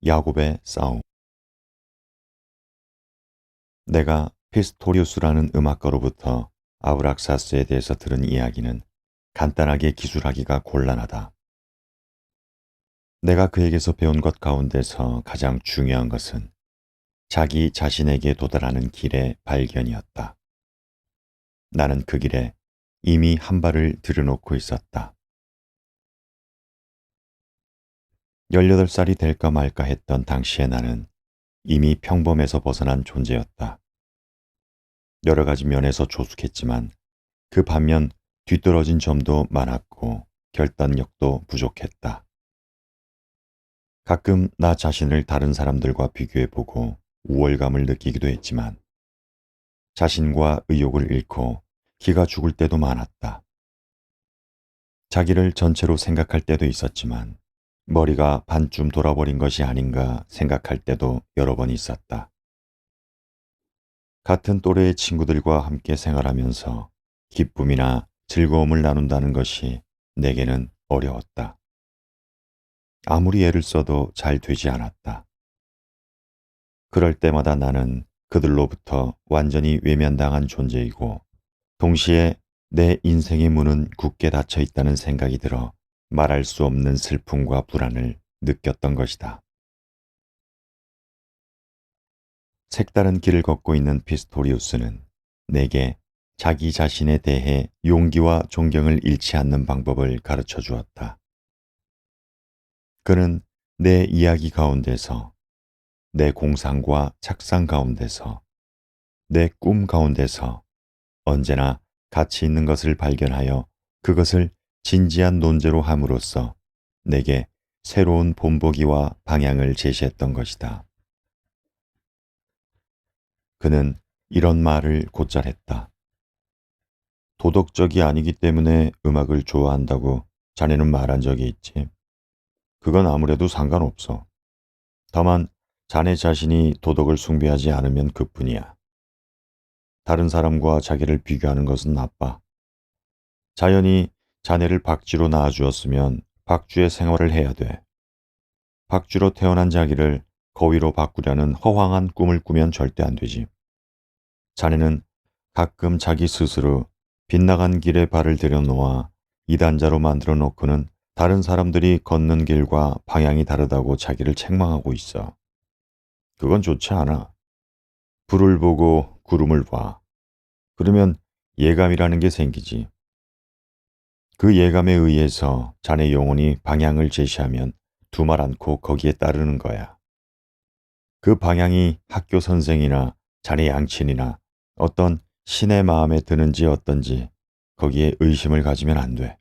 야곱의 싸움. 내가 피스토리우스라는 음악가로부터 아브락사스에 대해서 들은 이야기는 간단하게 기술하기가 곤란하다. 내가 그에게서 배운 것 가운데서 가장 중요한 것은 자기 자신에게 도달하는 길의 발견이었다. 나는 그 길에 이미 한 발을 들여놓고 있었다. 18살이 될까 말까 했던 당시의 나는 이미 평범에서 벗어난 존재였다. 여러 가지 면에서 조숙했지만 그 반면 뒤떨어진 점도 많았고 결단력도 부족했다. 가끔 나 자신을 다른 사람들과 비교해보고 우월감을 느끼기도 했지만 자신과 의욕을 잃고 기가 죽을 때도 많았다. 자기를 전체로 생각할 때도 있었지만 머리가 반쯤 돌아버린 것이 아닌가 생각할 때도 여러 번 있었다. 같은 또래의 친구들과 함께 생활하면서 기쁨이나 즐거움을 나눈다는 것이 내게는 어려웠다. 아무리 애를 써도 잘 되지 않았다. 그럴 때마다 나는 그들로부터 완전히 외면당한 존재이고 동시에 내 인생의 문은 굳게 닫혀 있다는 생각이 들어 말할 수 없는 슬픔과 불안을 느꼈던 것이다. 색다른 길을 걷고 있는 피스토리우스는 내게 자기 자신에 대해 용기와 존경을 잃지 않는 방법을 가르쳐 주었다. 그는 내 이야기 가운데서, 내 공상과 착상 가운데서, 내 꿈 가운데서 언제나 가치 있는 것을 발견하여 그것을 진지한 논제로 함으로써 내게 새로운 본보기와 방향을 제시했던 것이다. 그는 이런 말을 곧잘 했다. 도덕적이 아니기 때문에 음악을 좋아한다고 자네는 말한 적이 있지. 그건 아무래도 상관없어. 다만 자네 자신이 도덕을 숭배하지 않으면 그뿐이야. 다른 사람과 자기를 비교하는 것은 나빠. 자연히 자네를 박쥐로 낳아주었으면 박쥐의 생활을 해야 돼. 박쥐로 태어난 자기를 거위로 바꾸려는 허황한 꿈을 꾸면 절대 안 되지. 자네는 가끔 자기 스스로 빗나간 길에 발을 들여놓아 이단자로 만들어 놓고는 다른 사람들이 걷는 길과 방향이 다르다고 자기를 책망하고 있어. 그건 좋지 않아. 불을 보고 구름을 봐. 그러면 예감이라는 게 생기지. 그 예감에 의해서 자네 영혼이 방향을 제시하면 두말 않고 거기에 따르는 거야. 그 방향이 학교 선생이나 자네 양친이나 어떤 신의 마음에 드는지 어떤지 거기에 의심을 가지면 안 돼.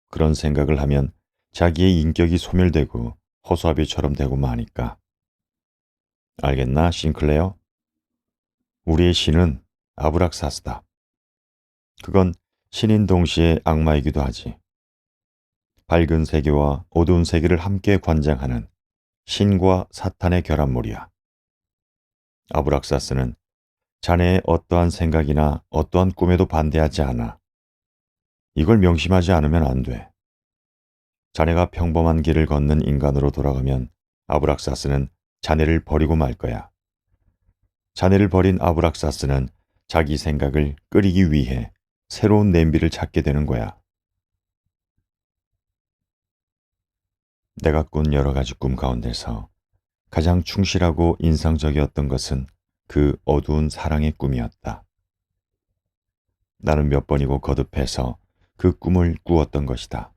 그런 생각을 하면 자기의 인격이 소멸되고 허수아비처럼 되고 마니까. 알겠나, 싱클레어? 우리의 신은 아브락사스다. 그건 신인 동시에 악마이기도 하지. 밝은 세계와 어두운 세계를 함께 관장하는 신과 사탄의 결합물이야. 아브락사스는 자네의 어떠한 생각이나 어떠한 꿈에도 반대하지 않아. 이걸 명심하지 않으면 안 돼. 자네가 평범한 길을 걷는 인간으로 돌아가면 아브락사스는 자네를 버리고 말 거야. 자네를 버린 아브락사스는 자기 생각을 끓이기 위해 새로운 냄비를 찾게 되는 거야. 내가 꾼 여러 가지 꿈 가운데서 가장 충실하고 인상적이었던 것은 그 어두운 사랑의 꿈이었다. 나는 몇 번이고 거듭해서 그 꿈을 꾸었던 것이다.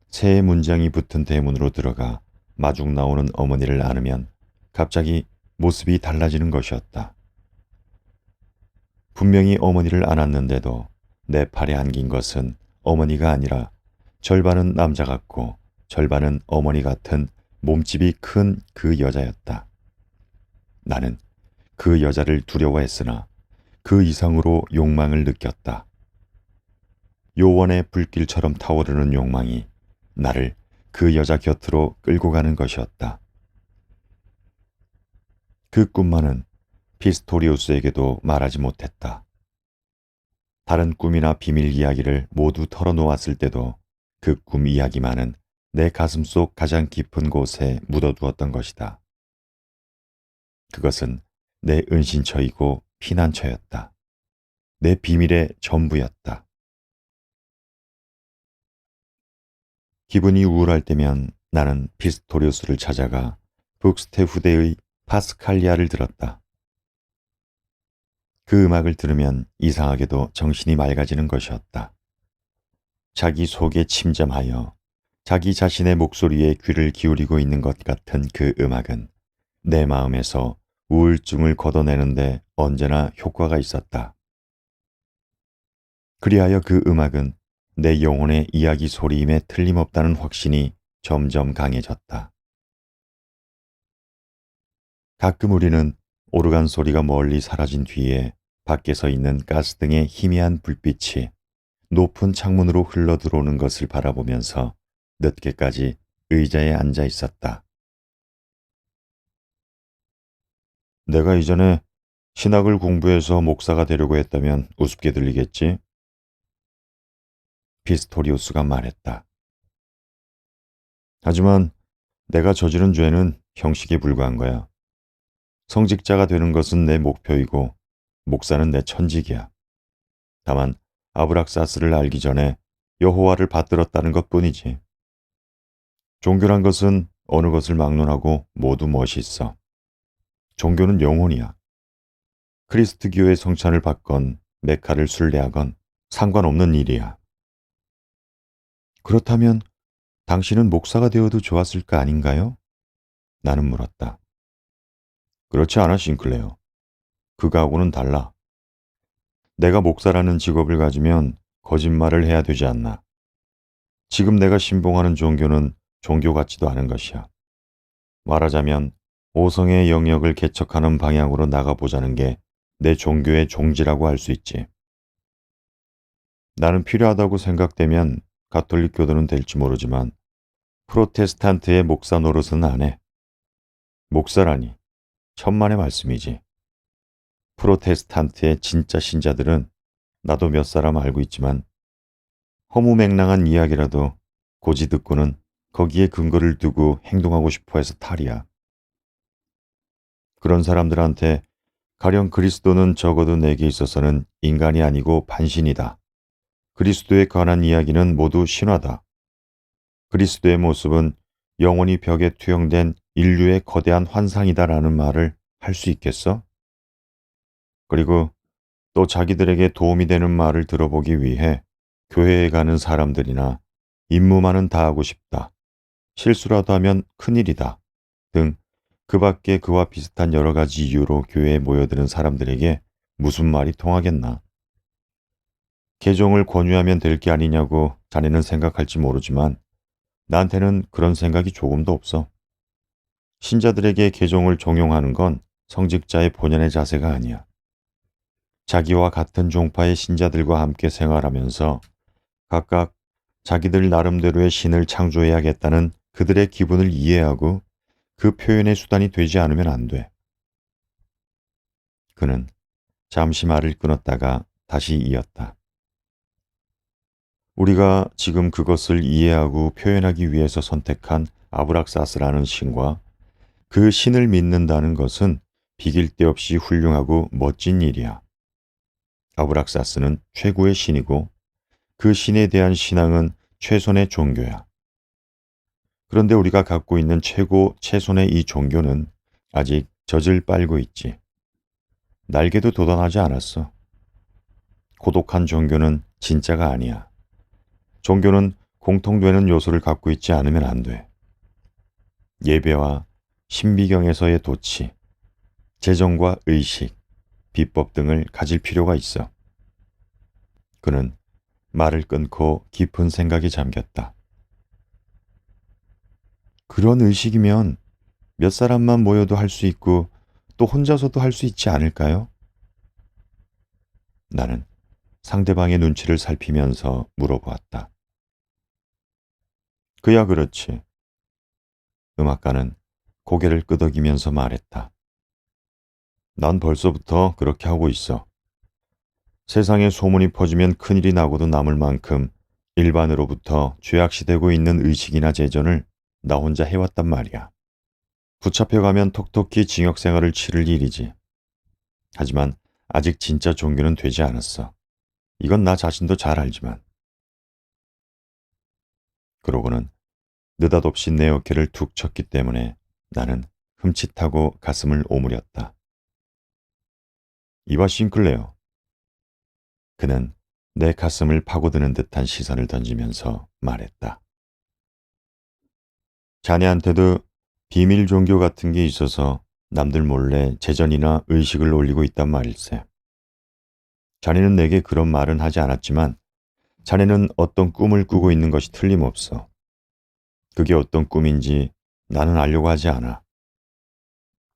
새해 문장이 붙은 대문으로 들어가 마중 나오는 어머니를 안으면 갑자기 모습이 달라지는 것이었다. 분명히 어머니를 안았는데도 내 팔에 안긴 것은 어머니가 아니라 절반은 남자 같고 절반은 어머니 같은 몸집이 큰 그 여자였다. 나는 그 여자를 두려워했으나 그 이상으로 욕망을 느꼈다. 요원의 불길처럼 타오르는 욕망이 나를 그 여자 곁으로 끌고 가는 것이었다. 그 꿈만은 피스토리우스에게도 말하지 못했다. 다른 꿈이나 비밀 이야기를 모두 털어놓았을 때도 그 꿈 이야기만은 내 가슴 속 가장 깊은 곳에 묻어두었던 것이다. 그것은 내 은신처이고 피난처였다. 내 비밀의 전부였다. 기분이 우울할 때면 나는 피스토리우스를 찾아가 북스테후대의 파스칼리아를 들었다. 그 음악을 들으면 이상하게도 정신이 맑아지는 것이었다. 자기 속에 침잠하여 자기 자신의 목소리에 귀를 기울이고 있는 것 같은 그 음악은 내 마음에서 우울증을 걷어내는데 언제나 효과가 있었다. 그리하여 그 음악은 내 영혼의 이야기 소리임에 틀림없다는 확신이 점점 강해졌다. 가끔 우리는 오르간 소리가 멀리 사라진 뒤에 밖에서 있는 가스등의 희미한 불빛이 높은 창문으로 흘러들어오는 것을 바라보면서 늦게까지 의자에 앉아 있었다. 내가 이전에 신학을 공부해서 목사가 되려고 했다면 우습게 들리겠지? 피스토리우스가 말했다. 하지만 내가 저지른 죄는 형식에 불과한 거야. 성직자가 되는 것은 내 목표이고 목사는 내 천직이야. 다만 아브락사스를 알기 전에 여호와를 받들었다는 것뿐이지. 종교란 것은 어느 것을 막론하고 모두 멋있어. 종교는 영혼이야. 크리스트교의 성찬을 받건 메카를 순례하건 상관없는 일이야. 그렇다면 당신은 목사가 되어도 좋았을 거 아닌가요? 나는 물었다. 그렇지 않아, 싱클레어. 그거하고는 달라. 내가 목사라는 직업을 가지면 거짓말을 해야 되지 않나. 지금 내가 신봉하는 종교는 종교 같지도 않은 것이야. 말하자면 오성의 영역을 개척하는 방향으로 나가보자는 게 내 종교의 종지라고 할 수 있지. 나는 필요하다고 생각되면 가톨릭교도는 될지 모르지만 프로테스탄트의 목사 노릇은 안 해. 목사라니 천만의 말씀이지. 프로테스탄트의 진짜 신자들은 나도 몇 사람 알고 있지만 허무맹랑한 이야기라도 고지 듣고는 거기에 근거를 두고 행동하고 싶어 해서 탈이야. 그런 사람들한테 가령 그리스도는 적어도 내게 있어서는 인간이 아니고 반신이다. 그리스도에 관한 이야기는 모두 신화다. 그리스도의 모습은 영원히 벽에 투영된 인류의 거대한 환상이다라는 말을 할 수 있겠어? 그리고 또 자기들에게 도움이 되는 말을 들어보기 위해 교회에 가는 사람들이나 임무만은 다 하고 싶다. 실수라도 하면 큰일이다. 등 그 밖에 그와 비슷한 여러 가지 이유로 교회에 모여드는 사람들에게 무슨 말이 통하겠나. 개종을 권유하면 될 게 아니냐고 자네는 생각할지 모르지만 나한테는 그런 생각이 조금도 없어. 신자들에게 개종을 종용하는 건 성직자의 본연의 자세가 아니야. 자기와 같은 종파의 신자들과 함께 생활하면서 각각 자기들 나름대로의 신을 창조해야겠다는 그들의 기분을 이해하고 그 표현의 수단이 되지 않으면 안 돼. 그는 잠시 말을 끊었다가 다시 이었다. 우리가 지금 그것을 이해하고 표현하기 위해서 선택한 아브락사스라는 신과 그 신을 믿는다는 것은 비길 데 없이 훌륭하고 멋진 일이야. 아브락사스는 최고의 신이고 그 신에 대한 신앙은 최선의 종교야. 그런데 우리가 갖고 있는 최선의 이 종교는 아직 젖을 빨고 있지. 날개도 돋아나지 않았어. 고독한 종교는 진짜가 아니야. 종교는 공통되는 요소를 갖고 있지 않으면 안 돼. 예배와 신비경에서의 도치, 재정과 의식, 비법 등을 가질 필요가 있어. 그는 말을 끊고 깊은 생각에 잠겼다. 그런 의식이면 몇 사람만 모여도 할 수 있고 또 혼자서도 할 수 있지 않을까요? 나는 상대방의 눈치를 살피면서 물어보았다. 그야 그렇지. 음악가는 고개를 끄덕이면서 말했다. 난 벌써부터 그렇게 하고 있어. 세상에 소문이 퍼지면 큰일이 나고도 남을 만큼 일반으로부터 죄악시되고 있는 의식이나 재전을 나 혼자 해왔단 말이야. 붙잡혀가면 톡톡히 징역 생활을 치를 일이지. 하지만 아직 진짜 종교는 되지 않았어. 이건 나 자신도 잘 알지만. 그러고는 느닷없이 내 어깨를 툭 쳤기 때문에 나는 흠칫하고 가슴을 오므렸다. 이봐 싱클레어. 그는 내 가슴을 파고드는 듯한 시선을 던지면서 말했다. 자네한테도 비밀 종교 같은 게 있어서 남들 몰래 재전이나 의식을 올리고 있단 말일세. 자네는 내게 그런 말은 하지 않았지만 자네는 어떤 꿈을 꾸고 있는 것이 틀림없어. 그게 어떤 꿈인지 나는 알려고 하지 않아.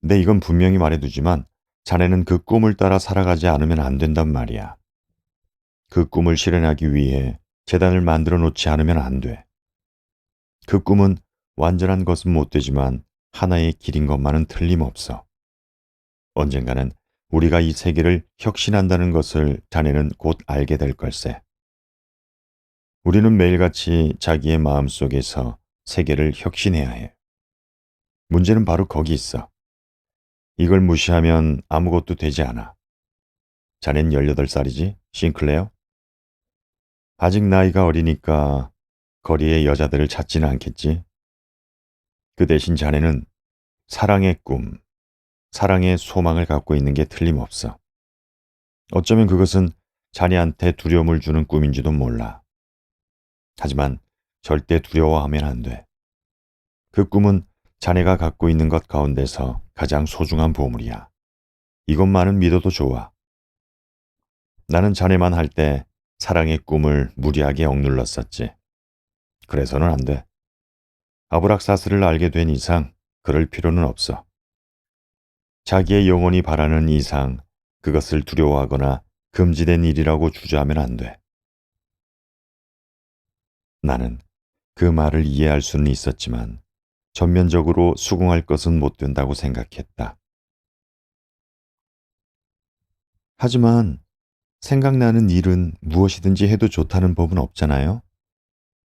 근데 이건 분명히 말해두지만 자네는 그 꿈을 따라 살아가지 않으면 안 된단 말이야. 그 꿈을 실현하기 위해 재단을 만들어 놓지 않으면 안 돼. 그 꿈은 완전한 것은 못 되지만 하나의 길인 것만은 틀림없어. 언젠가는 우리가 이 세계를 혁신한다는 것을 자네는 곧 알게 될 걸세. 우리는 매일같이 자기의 마음속에서 세계를 혁신해야 해. 문제는 바로 거기 있어. 이걸 무시하면 아무것도 되지 않아. 자넨 18살이지, 싱클레어? 아직 나이가 어리니까 거리의 여자들을 찾지는 않겠지. 그 대신 자네는 사랑의 꿈, 사랑의 소망을 갖고 있는 게 틀림없어. 어쩌면 그것은 자네한테 두려움을 주는 꿈인지도 몰라. 하지만 절대 두려워하면 안 돼. 그 꿈은 자네가 갖고 있는 것 가운데서 가장 소중한 보물이야. 이것만은 믿어도 좋아. 나는 자네만 할 때 사랑의 꿈을 무리하게 억눌렀었지. 그래서는 안 돼. 아브락사스를 알게 된 이상 그럴 필요는 없어. 자기의 영혼이 바라는 이상 그것을 두려워하거나 금지된 일이라고 주저하면 안 돼. 나는 그 말을 이해할 수는 있었지만 전면적으로 수긍할 것은 못 된다고 생각했다. 하지만 생각나는 일은 무엇이든지 해도 좋다는 법은 없잖아요.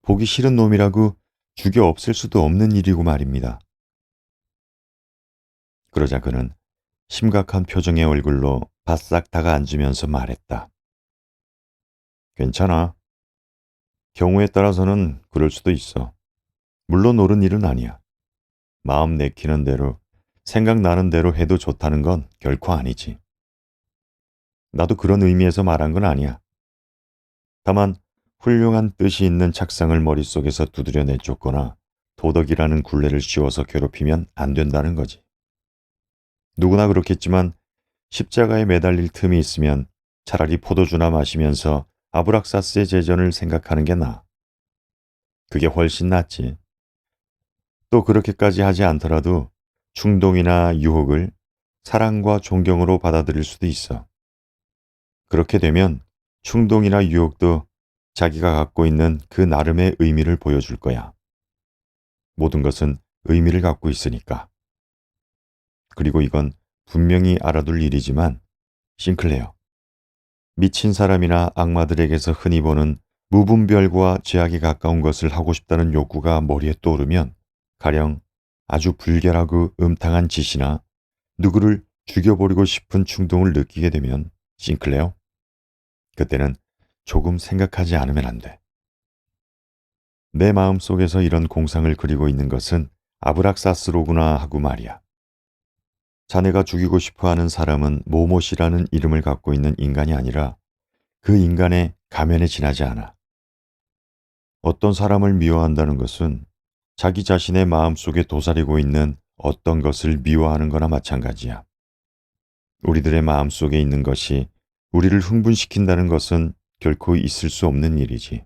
보기 싫은 놈이라고 죽여 없앨 수도 없는 일이고 말입니다. 그러자 그는 심각한 표정의 얼굴로 바싹 다가앉으면서 말했다. 괜찮아. 경우에 따라서는 그럴 수도 있어. 물론 옳은 일은 아니야. 마음 내키는 대로, 생각나는 대로 해도 좋다는 건 결코 아니지. 나도 그런 의미에서 말한 건 아니야. 다만 훌륭한 뜻이 있는 착상을 머릿속에서 두드려 내쫓거나 도덕이라는 굴레를 씌워서 괴롭히면 안 된다는 거지. 누구나 그렇겠지만 십자가에 매달릴 틈이 있으면 차라리 포도주나 마시면서 아브락사스의 재전을 생각하는 게 나아. 그게 훨씬 낫지. 또 그렇게까지 하지 않더라도 충동이나 유혹을 사랑과 존경으로 받아들일 수도 있어. 그렇게 되면 충동이나 유혹도 자기가 갖고 있는 그 나름의 의미를 보여줄 거야. 모든 것은 의미를 갖고 있으니까. 그리고 이건 분명히 알아둘 일이지만 싱클레어, 미친 사람이나 악마들에게서 흔히 보는 무분별과 죄악에 가까운 것을 하고 싶다는 욕구가 머리에 떠오르면 가령 아주 불결하고 음탕한 짓이나 누구를 죽여버리고 싶은 충동을 느끼게 되면 싱클레어, 그때는 조금 생각하지 않으면 안 돼. 내 마음속에서 이런 공상을 그리고 있는 것은 아브락사스로구나 하고 말이야. 자네가 죽이고 싶어 하는 사람은 모모시라는 이름을 갖고 있는 인간이 아니라 그 인간의 가면에 지나지 않아. 어떤 사람을 미워한다는 것은 자기 자신의 마음속에 도사리고 있는 어떤 것을 미워하는 거나 마찬가지야. 우리들의 마음속에 있는 것이 우리를 흥분시킨다는 것은 결코 있을 수 없는 일이지.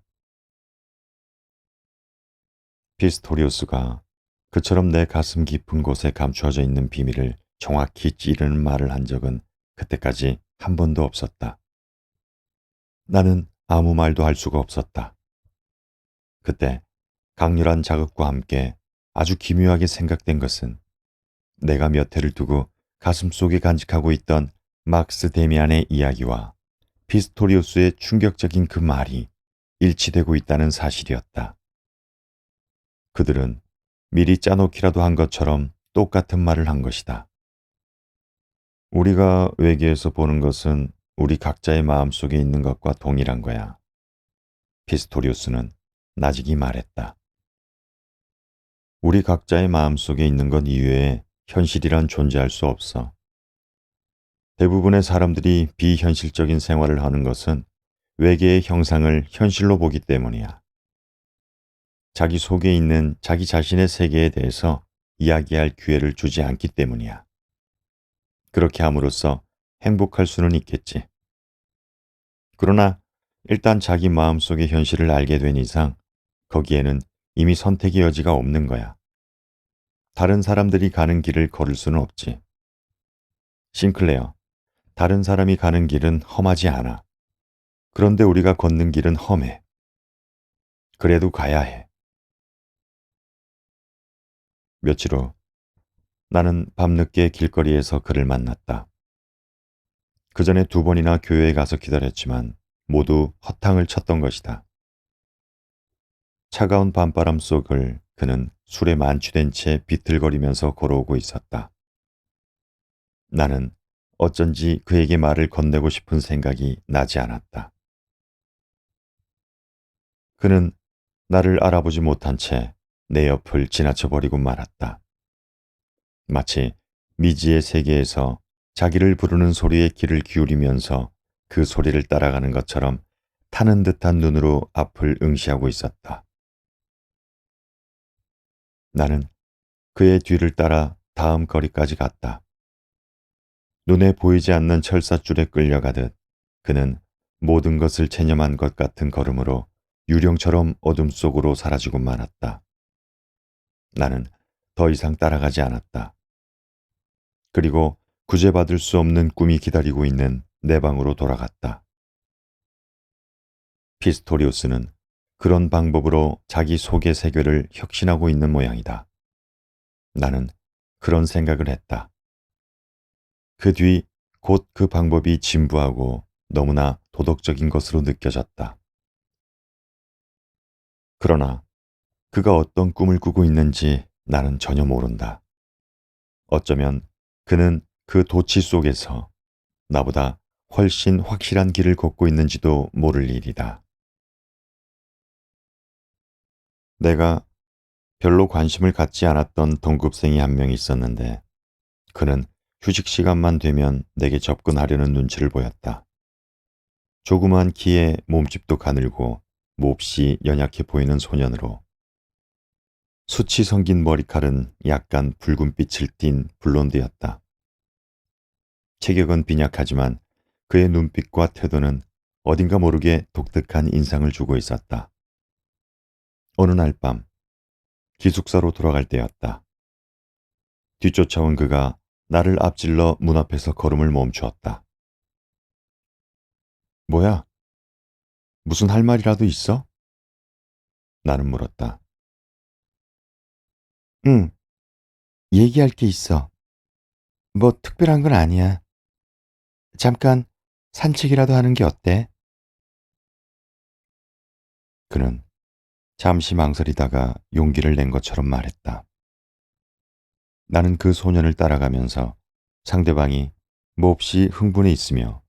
피스토리우스가 그처럼 내 가슴 깊은 곳에 감추어져 있는 비밀을 정확히 찌르는 말을 한 적은 그때까지 한 번도 없었다. 나는 아무 말도 할 수가 없었다. 그때 강렬한 자극과 함께 아주 기묘하게 생각된 것은 내가 몇 해를 두고 가슴속에 간직하고 있던 막스 데미안의 이야기와 피스토리우스의 충격적인 그 말이 일치되고 있다는 사실이었다. 그들은 미리 짜놓기라도 한 것처럼 똑같은 말을 한 것이다. 우리가 외계에서 보는 것은 우리 각자의 마음속에 있는 것과 동일한 거야. 피스토리우스는 나직이 말했다. 우리 각자의 마음속에 있는 것 이외에 현실이란 존재할 수 없어. 대부분의 사람들이 비현실적인 생활을 하는 것은 외계의 형상을 현실로 보기 때문이야. 자기 속에 있는 자기 자신의 세계에 대해서 이야기할 기회를 주지 않기 때문이야. 그렇게 함으로써 행복할 수는 있겠지. 그러나 일단 자기 마음속의 현실을 알게 된 이상 거기에는 이미 선택의 여지가 없는 거야. 다른 사람들이 가는 길을 걸을 수는 없지. 싱클레어, 다른 사람이 가는 길은 험하지 않아. 그런데 우리가 걷는 길은 험해. 그래도 가야 해. 며칠 후 나는 밤늦게 길거리에서 그를 만났다. 그 전에 두 번이나 교회에 가서 기다렸지만 모두 허탕을 쳤던 것이다. 차가운 밤바람 속을 그는 술에 만취된 채 비틀거리면서 걸어오고 있었다. 나는 어쩐지 그에게 말을 건네고 싶은 생각이 나지 않았다. 그는 나를 알아보지 못한 채 내 옆을 지나쳐 버리고 말았다. 마치 미지의 세계에서 자기를 부르는 소리에 귀를 기울이면서 그 소리를 따라가는 것처럼 타는 듯한 눈으로 앞을 응시하고 있었다. 나는 그의 뒤를 따라 다음 거리까지 갔다. 눈에 보이지 않는 철사줄에 끌려가듯 그는 모든 것을 체념한 것 같은 걸음으로 유령처럼 어둠 속으로 사라지고 말았다. 나는 더 이상 따라가지 않았다. 그리고 구제받을 수 없는 꿈이 기다리고 있는 내 방으로 돌아갔다. 피스토리우스는 그런 방법으로 자기 속의 세계를 혁신하고 있는 모양이다. 나는 그런 생각을 했다. 그 뒤 곧 그 방법이 진부하고 너무나 도덕적인 것으로 느껴졌다. 그러나 그가 어떤 꿈을 꾸고 있는지 나는 전혀 모른다. 어쩌면 그는 그 도치 속에서 나보다 훨씬 확실한 길을 걷고 있는지도 모를 일이다. 내가 별로 관심을 갖지 않았던 동급생이 한 명 있었는데 그는 휴식 시간만 되면 내게 접근하려는 눈치를 보였다. 조그만 키에 몸집도 가늘고 몹시 연약해 보이는 소년으로 수치 성긴 머리칼은 약간 붉은 빛을 띤 블론드였다. 체격은 빈약하지만 그의 눈빛과 태도는 어딘가 모르게 독특한 인상을 주고 있었다. 어느 날 밤 기숙사로 돌아갈 때였다. 뒤쫓아온 그가 나를 앞질러 문 앞에서 걸음을 멈추었다. 뭐야? 무슨 할 말이라도 있어? 나는 물었다. 응, 얘기할 게 있어. 뭐 특별한 건 아니야. 잠깐 산책이라도 하는 게 어때? 그는 잠시 망설이다가 용기를 낸 것처럼 말했다. 나는 그 소년을 따라가면서 상대방이 몹시 흥분해 있으며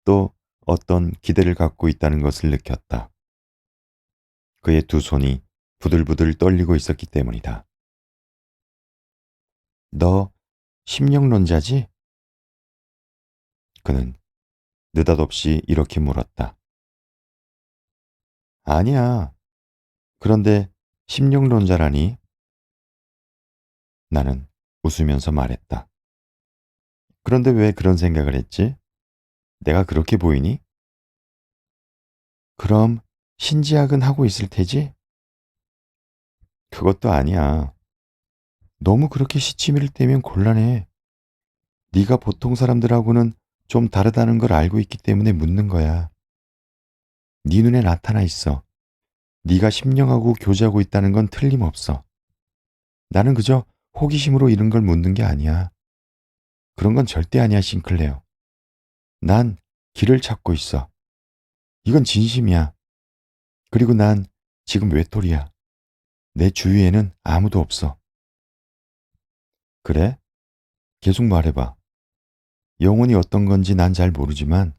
또 어떤 기대를 갖고 있다는 것을 느꼈다. 그의 두 손이 부들부들 떨리고 있었기 때문이다. 너 심령론자지? 그는 느닷없이 이렇게 물었다. 아니야. 그런데 심령론자라니? 나는 웃으면서 말했다. 그런데 왜 그런 생각을 했지? 내가 그렇게 보이니? 그럼 신지학은 하고 있을 테지? 그것도 아니야. 너무 그렇게 시치미를 떼면 곤란해. 네가 보통 사람들하고는 좀 다르다는 걸 알고 있기 때문에 묻는 거야. 네 눈에 나타나 있어. 네가 심령하고 교제하고 있다는 건 틀림없어. 나는 그저 호기심으로 이런 걸 묻는 게 아니야. 그런 건 절대 아니야, 싱클레어. 난 길을 찾고 있어. 이건 진심이야. 그리고 난 지금 외톨이야. 내 주위에는 아무도 없어. 그래? 계속 말해봐. 영혼이 어떤 건지 난 잘 모르지만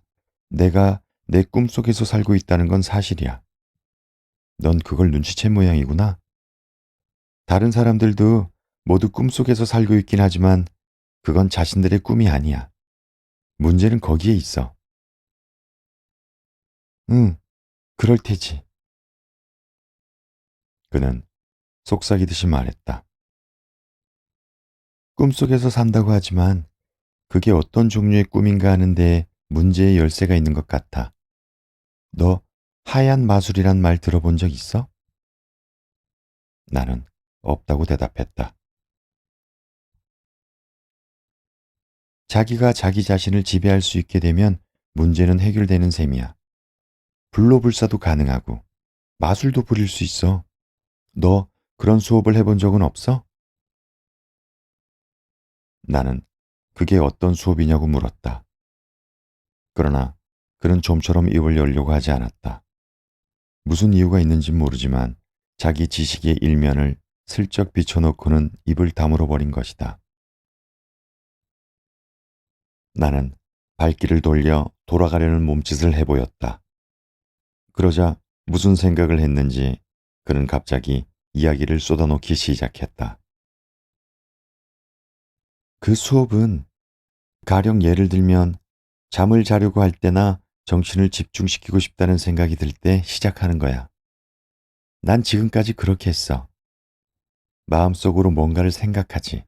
내가 내 꿈속에서 살고 있다는 건 사실이야. 넌 그걸 눈치챈 모양이구나. 다른 사람들도 모두 꿈속에서 살고 있긴 하지만 그건 자신들의 꿈이 아니야. 문제는 거기에 있어. 응, 그럴 테지. 그는 속삭이듯이 말했다. 꿈속에서 산다고 하지만 그게 어떤 종류의 꿈인가 하는데 문제의 열쇠가 있는 것 같아. 너 하얀 마술이란 말 들어본 적 있어? 나는 없다고 대답했다. 자기가 자기 자신을 지배할 수 있게 되면 문제는 해결되는 셈이야. 불로불사도 가능하고 마술도 부릴 수 있어. 너 그런 수업을 해본 적은 없어? 나는 그게 어떤 수업이냐고 물었다. 그러나 그는 좀처럼 입을 열려고 하지 않았다. 무슨 이유가 있는지 모르지만 자기 지식의 일면을 슬쩍 비춰놓고는 입을 다물어 버린 것이다. 나는 발길을 돌려 돌아가려는 몸짓을 해보였다. 그러자 무슨 생각을 했는지 그는 갑자기 이야기를 쏟아놓기 시작했다. 그 수업은 가령 예를 들면 잠을 자려고 할 때나 정신을 집중시키고 싶다는 생각이 들 때 시작하는 거야. 난 지금까지 그렇게 했어. 마음속으로 뭔가를 생각하지.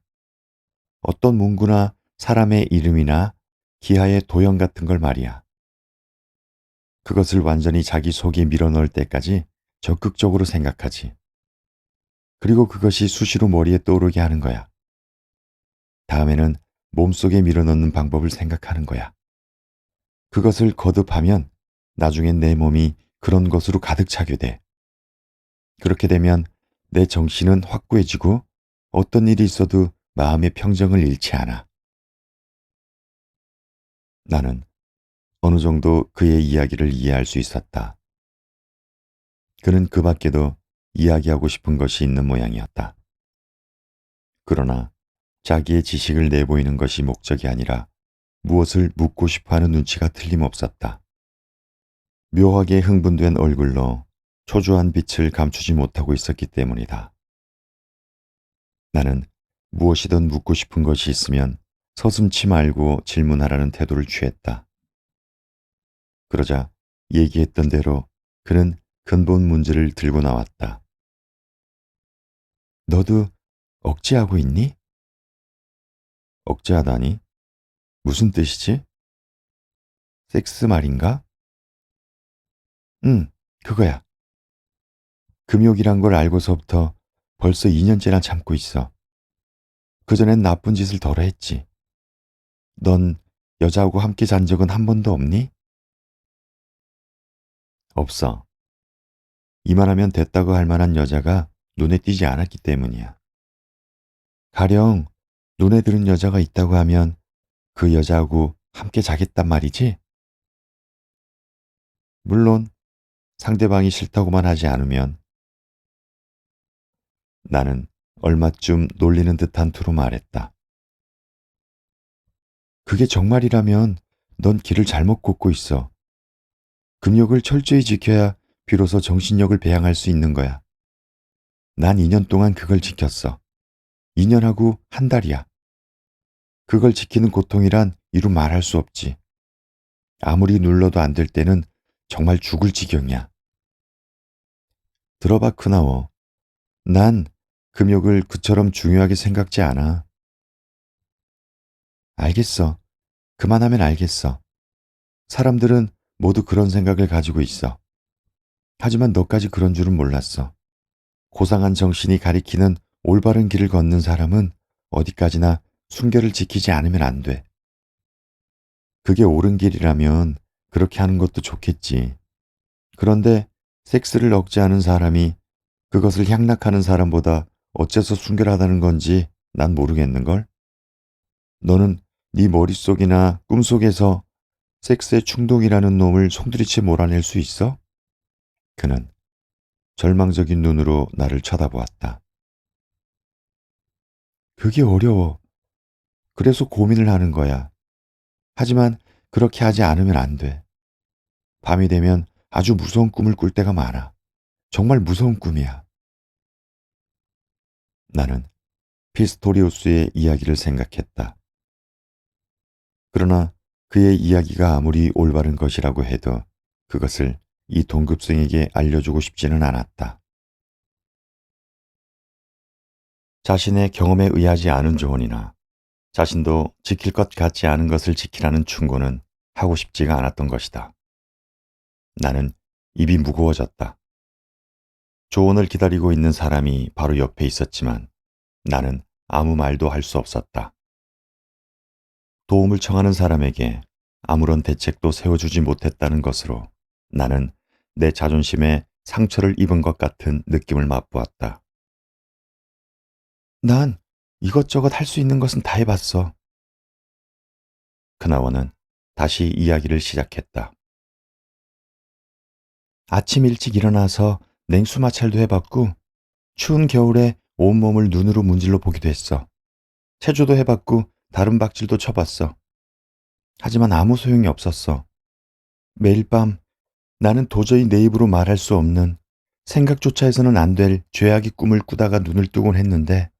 어떤 문구나 사람의 이름이나 기하의 도형 같은 걸 말이야. 그것을 완전히 자기 속에 밀어넣을 때까지 적극적으로 생각하지. 그리고 그것이 수시로 머리에 떠오르게 하는 거야. 다음에는 몸속에 밀어넣는 방법을 생각하는 거야. 그것을 거듭하면 나중엔 내 몸이 그런 것으로 가득 차게 돼. 그렇게 되면 내 정신은 확고해지고 어떤 일이 있어도 마음의 평정을 잃지 않아. 나는 어느 정도 그의 이야기를 이해할 수 있었다. 그는 그 밖에도 이야기하고 싶은 것이 있는 모양이었다. 그러나 자기의 지식을 내보이는 것이 목적이 아니라 무엇을 묻고 싶어 하는 눈치가 틀림없었다. 묘하게 흥분된 얼굴로 초조한 빛을 감추지 못하고 있었기 때문이다. 나는 무엇이든 묻고 싶은 것이 있으면 서슴지 말고 질문하라는 태도를 취했다. 그러자 얘기했던 대로 그는 근본 문제를 들고 나왔다. 너도 억제하고 있니? 억제하다니? 무슨 뜻이지? 섹스 말인가? 응, 그거야. 금욕이란 걸 알고서부터 벌써 2년째나 참고 있어. 그전엔 나쁜 짓을 덜어 했지. 넌 여자하고 함께 잔 적은 한 번도 없니? 없어. 이만하면 됐다고 할 만한 여자가 눈에 띄지 않았기 때문이야. 가령 눈에 들은 여자가 있다고 하면 그 여자하고 함께 자겠단 말이지? 물론 상대방이 싫다고만 하지 않으면. 나는 얼마쯤 놀리는 듯한 투로 말했다. 그게 정말이라면 넌 길을 잘못 걷고 있어. 금욕을 철저히 지켜야 비로소 정신력을 배양할 수 있는 거야. 난 2년 동안 그걸 지켰어. 2년하고 한 달이야. 그걸 지키는 고통이란 이루 말할 수 없지. 아무리 눌러도 안 될 때는 정말 죽을 지경이야. 들어봐, 크나워. 난 금욕을 그처럼 중요하게 생각지 않아. 알겠어. 그만하면 알겠어. 사람들은 모두 그런 생각을 가지고 있어. 하지만 너까지 그런 줄은 몰랐어. 고상한 정신이 가리키는 올바른 길을 걷는 사람은 어디까지나 순결을 지키지 않으면 안 돼. 그게 옳은 길이라면 그렇게 하는 것도 좋겠지. 그런데 섹스를 억제하는 사람이 그것을 향락하는 사람보다 어째서 순결하다는 건지 난 모르겠는걸? 너는 네 머릿속이나 꿈속에서 섹스의 충동이라는 놈을 송두리째 몰아낼 수 있어? 그는 절망적인 눈으로 나를 쳐다보았다. 그게 어려워. 그래서 고민을 하는 거야. 하지만 그렇게 하지 않으면 안 돼. 밤이 되면 아주 무서운 꿈을 꿀 때가 많아. 정말 무서운 꿈이야. 나는 피스토리우스의 이야기를 생각했다. 그러나 그의 이야기가 아무리 올바른 것이라고 해도 그것을 이 동급생에게 알려주고 싶지는 않았다. 자신의 경험에 의하지 않은 조언이나 자신도 지킬 것 같지 않은 것을 지키라는 충고는 하고 싶지가 않았던 것이다. 나는 입이 무거워졌다. 조언을 기다리고 있는 사람이 바로 옆에 있었지만 나는 아무 말도 할 수 없었다. 도움을 청하는 사람에게 아무런 대책도 세워주지 못했다는 것으로 나는 내 자존심에 상처를 입은 것 같은 느낌을 맛보았다. 난 이것저것 할 수 있는 것은 다 해봤어. 그나와는 다시 이야기를 시작했다. 아침 일찍 일어나서 냉수 마찰도 해봤고, 추운 겨울에 온몸을 눈으로 문질러 보기도 했어. 체조도 해봤고, 다른 박질도 쳐봤어. 하지만 아무 소용이 없었어. 매일 밤 나는 도저히 내 입으로 말할 수 없는 생각조차 해서는 안 될 죄악의 꿈을 꾸다가 눈을 뜨곤 했는데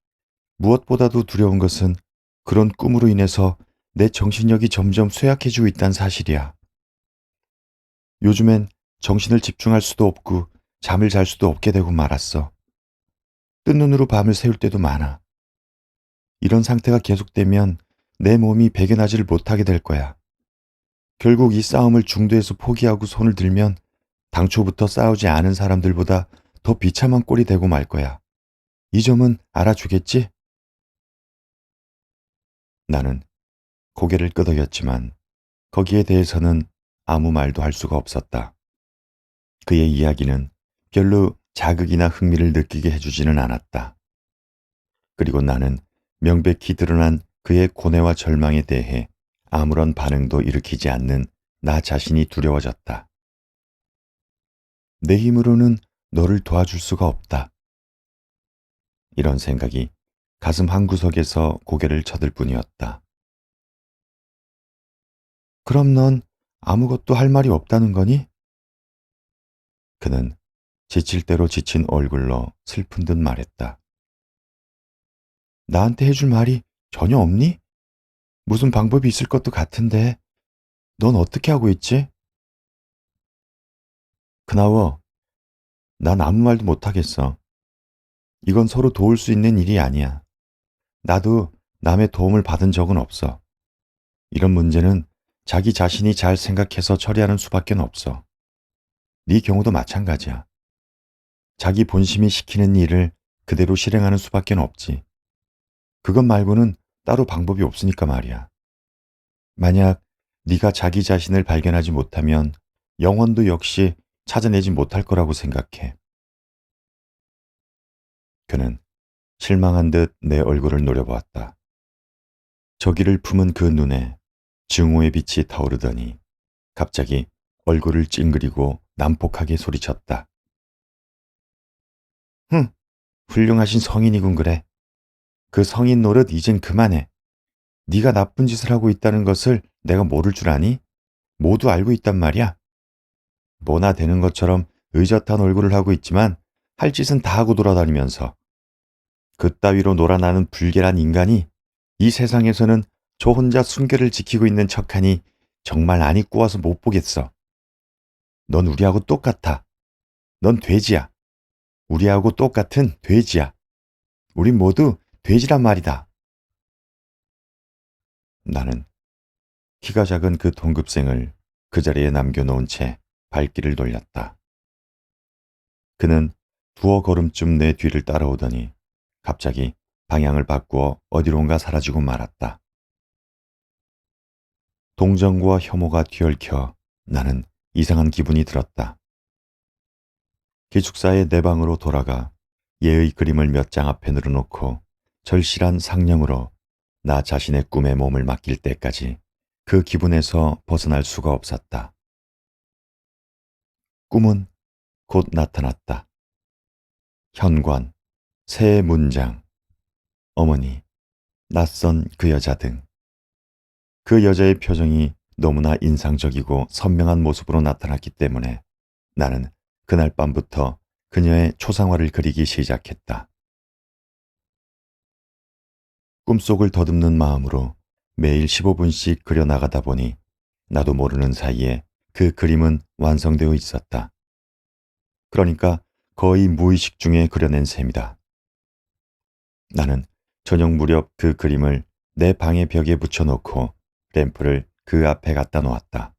무엇보다도 두려운 것은 그런 꿈으로 인해서 내 정신력이 점점 쇠약해지고 있다는 사실이야. 요즘엔 정신을 집중할 수도 없고 잠을 잘 수도 없게 되고 말았어. 뜬 눈으로 밤을 새울 때도 많아. 이런 상태가 계속되면 내 몸이 배겨나지를 못하게 될 거야. 결국 이 싸움을 중도에서 포기하고 손을 들면 당초부터 싸우지 않은 사람들보다 더 비참한 꼴이 되고 말 거야. 이 점은 알아주겠지? 나는 고개를 끄덕였지만 거기에 대해서는 아무 말도 할 수가 없었다. 그의 이야기는 별로 자극이나 흥미를 느끼게 해주지는 않았다. 그리고 나는 명백히 드러난 그의 고뇌와 절망에 대해 아무런 반응도 일으키지 않는 나 자신이 두려워졌다. 내 힘으로는 너를 도와줄 수가 없다. 이런 생각이 가슴 한구석에서 고개를 쳐들 뿐이었다. 그럼 넌 아무것도 할 말이 없다는 거니? 그는 지칠 대로 지친 얼굴로 슬픈 듯 말했다. 나한테 해줄 말이 전혀 없니? 무슨 방법이 있을 것도 같은데 넌 어떻게 하고 있지? 그나워, 난 아무 말도 못하겠어. 이건 서로 도울 수 있는 일이 아니야. 나도 남의 도움을 받은 적은 없어. 이런 문제는 자기 자신이 잘 생각해서 처리하는 수밖에 없어. 네 경우도 마찬가지야. 자기 본심이 시키는 일을 그대로 실행하는 수밖에 없지. 그것 말고는 따로 방법이 없으니까 말이야. 만약 네가 자기 자신을 발견하지 못하면 영혼도 역시 찾아내지 못할 거라고 생각해. 그는 실망한 듯 내 얼굴을 노려보았다. 저기를 품은 그 눈에 증오의 빛이 타오르더니 갑자기 얼굴을 찡그리고 난폭하게 소리쳤다. 흥, 훌륭하신 성인이군 그래. 그 성인 노릇 이젠 그만해. 네가 나쁜 짓을 하고 있다는 것을 내가 모를 줄 아니? 모두 알고 있단 말이야. 뭐나 되는 것처럼 의젓한 얼굴을 하고 있지만 할 짓은 다 하고 돌아다니면서 그따위로 놀아나는 불결한 인간이 이 세상에서는 저 혼자 순결을 지키고 있는 척하니 정말 안이 꾸어서 못 보겠어. 넌 우리하고 똑같아. 넌 돼지야. 우리하고 똑같은 돼지야. 우린 모두 돼지란 말이다. 나는 키가 작은 그 동급생을 그 자리에 남겨놓은 채 발길을 돌렸다. 그는 두어 걸음쯤 내 뒤를 따라오더니 갑자기 방향을 바꾸어 어디론가 사라지고 말았다. 동정과 혐오가 뒤얽혀 나는 이상한 기분이 들었다. 기숙사의 내 방으로 돌아가 예의 그림을 몇 장 앞에 늘어놓고 절실한 상념으로 나 자신의 꿈에 몸을 맡길 때까지 그 기분에서 벗어날 수가 없었다. 꿈은 곧 나타났다. 현관, 새 문장, 어머니, 낯선 그 여자 등 그 여자의 표정이 너무나 인상적이고 선명한 모습으로 나타났기 때문에 나는 그날 밤부터 그녀의 초상화를 그리기 시작했다. 꿈속을 더듬는 마음으로 매일 15분씩 그려나가다 보니 나도 모르는 사이에 그 그림은 완성되어 있었다. 그러니까 거의 무의식 중에 그려낸 셈이다. 나는 저녁 무렵 그 그림을 내 방의 벽에 붙여놓고 램프를 그 앞에 갖다 놓았다.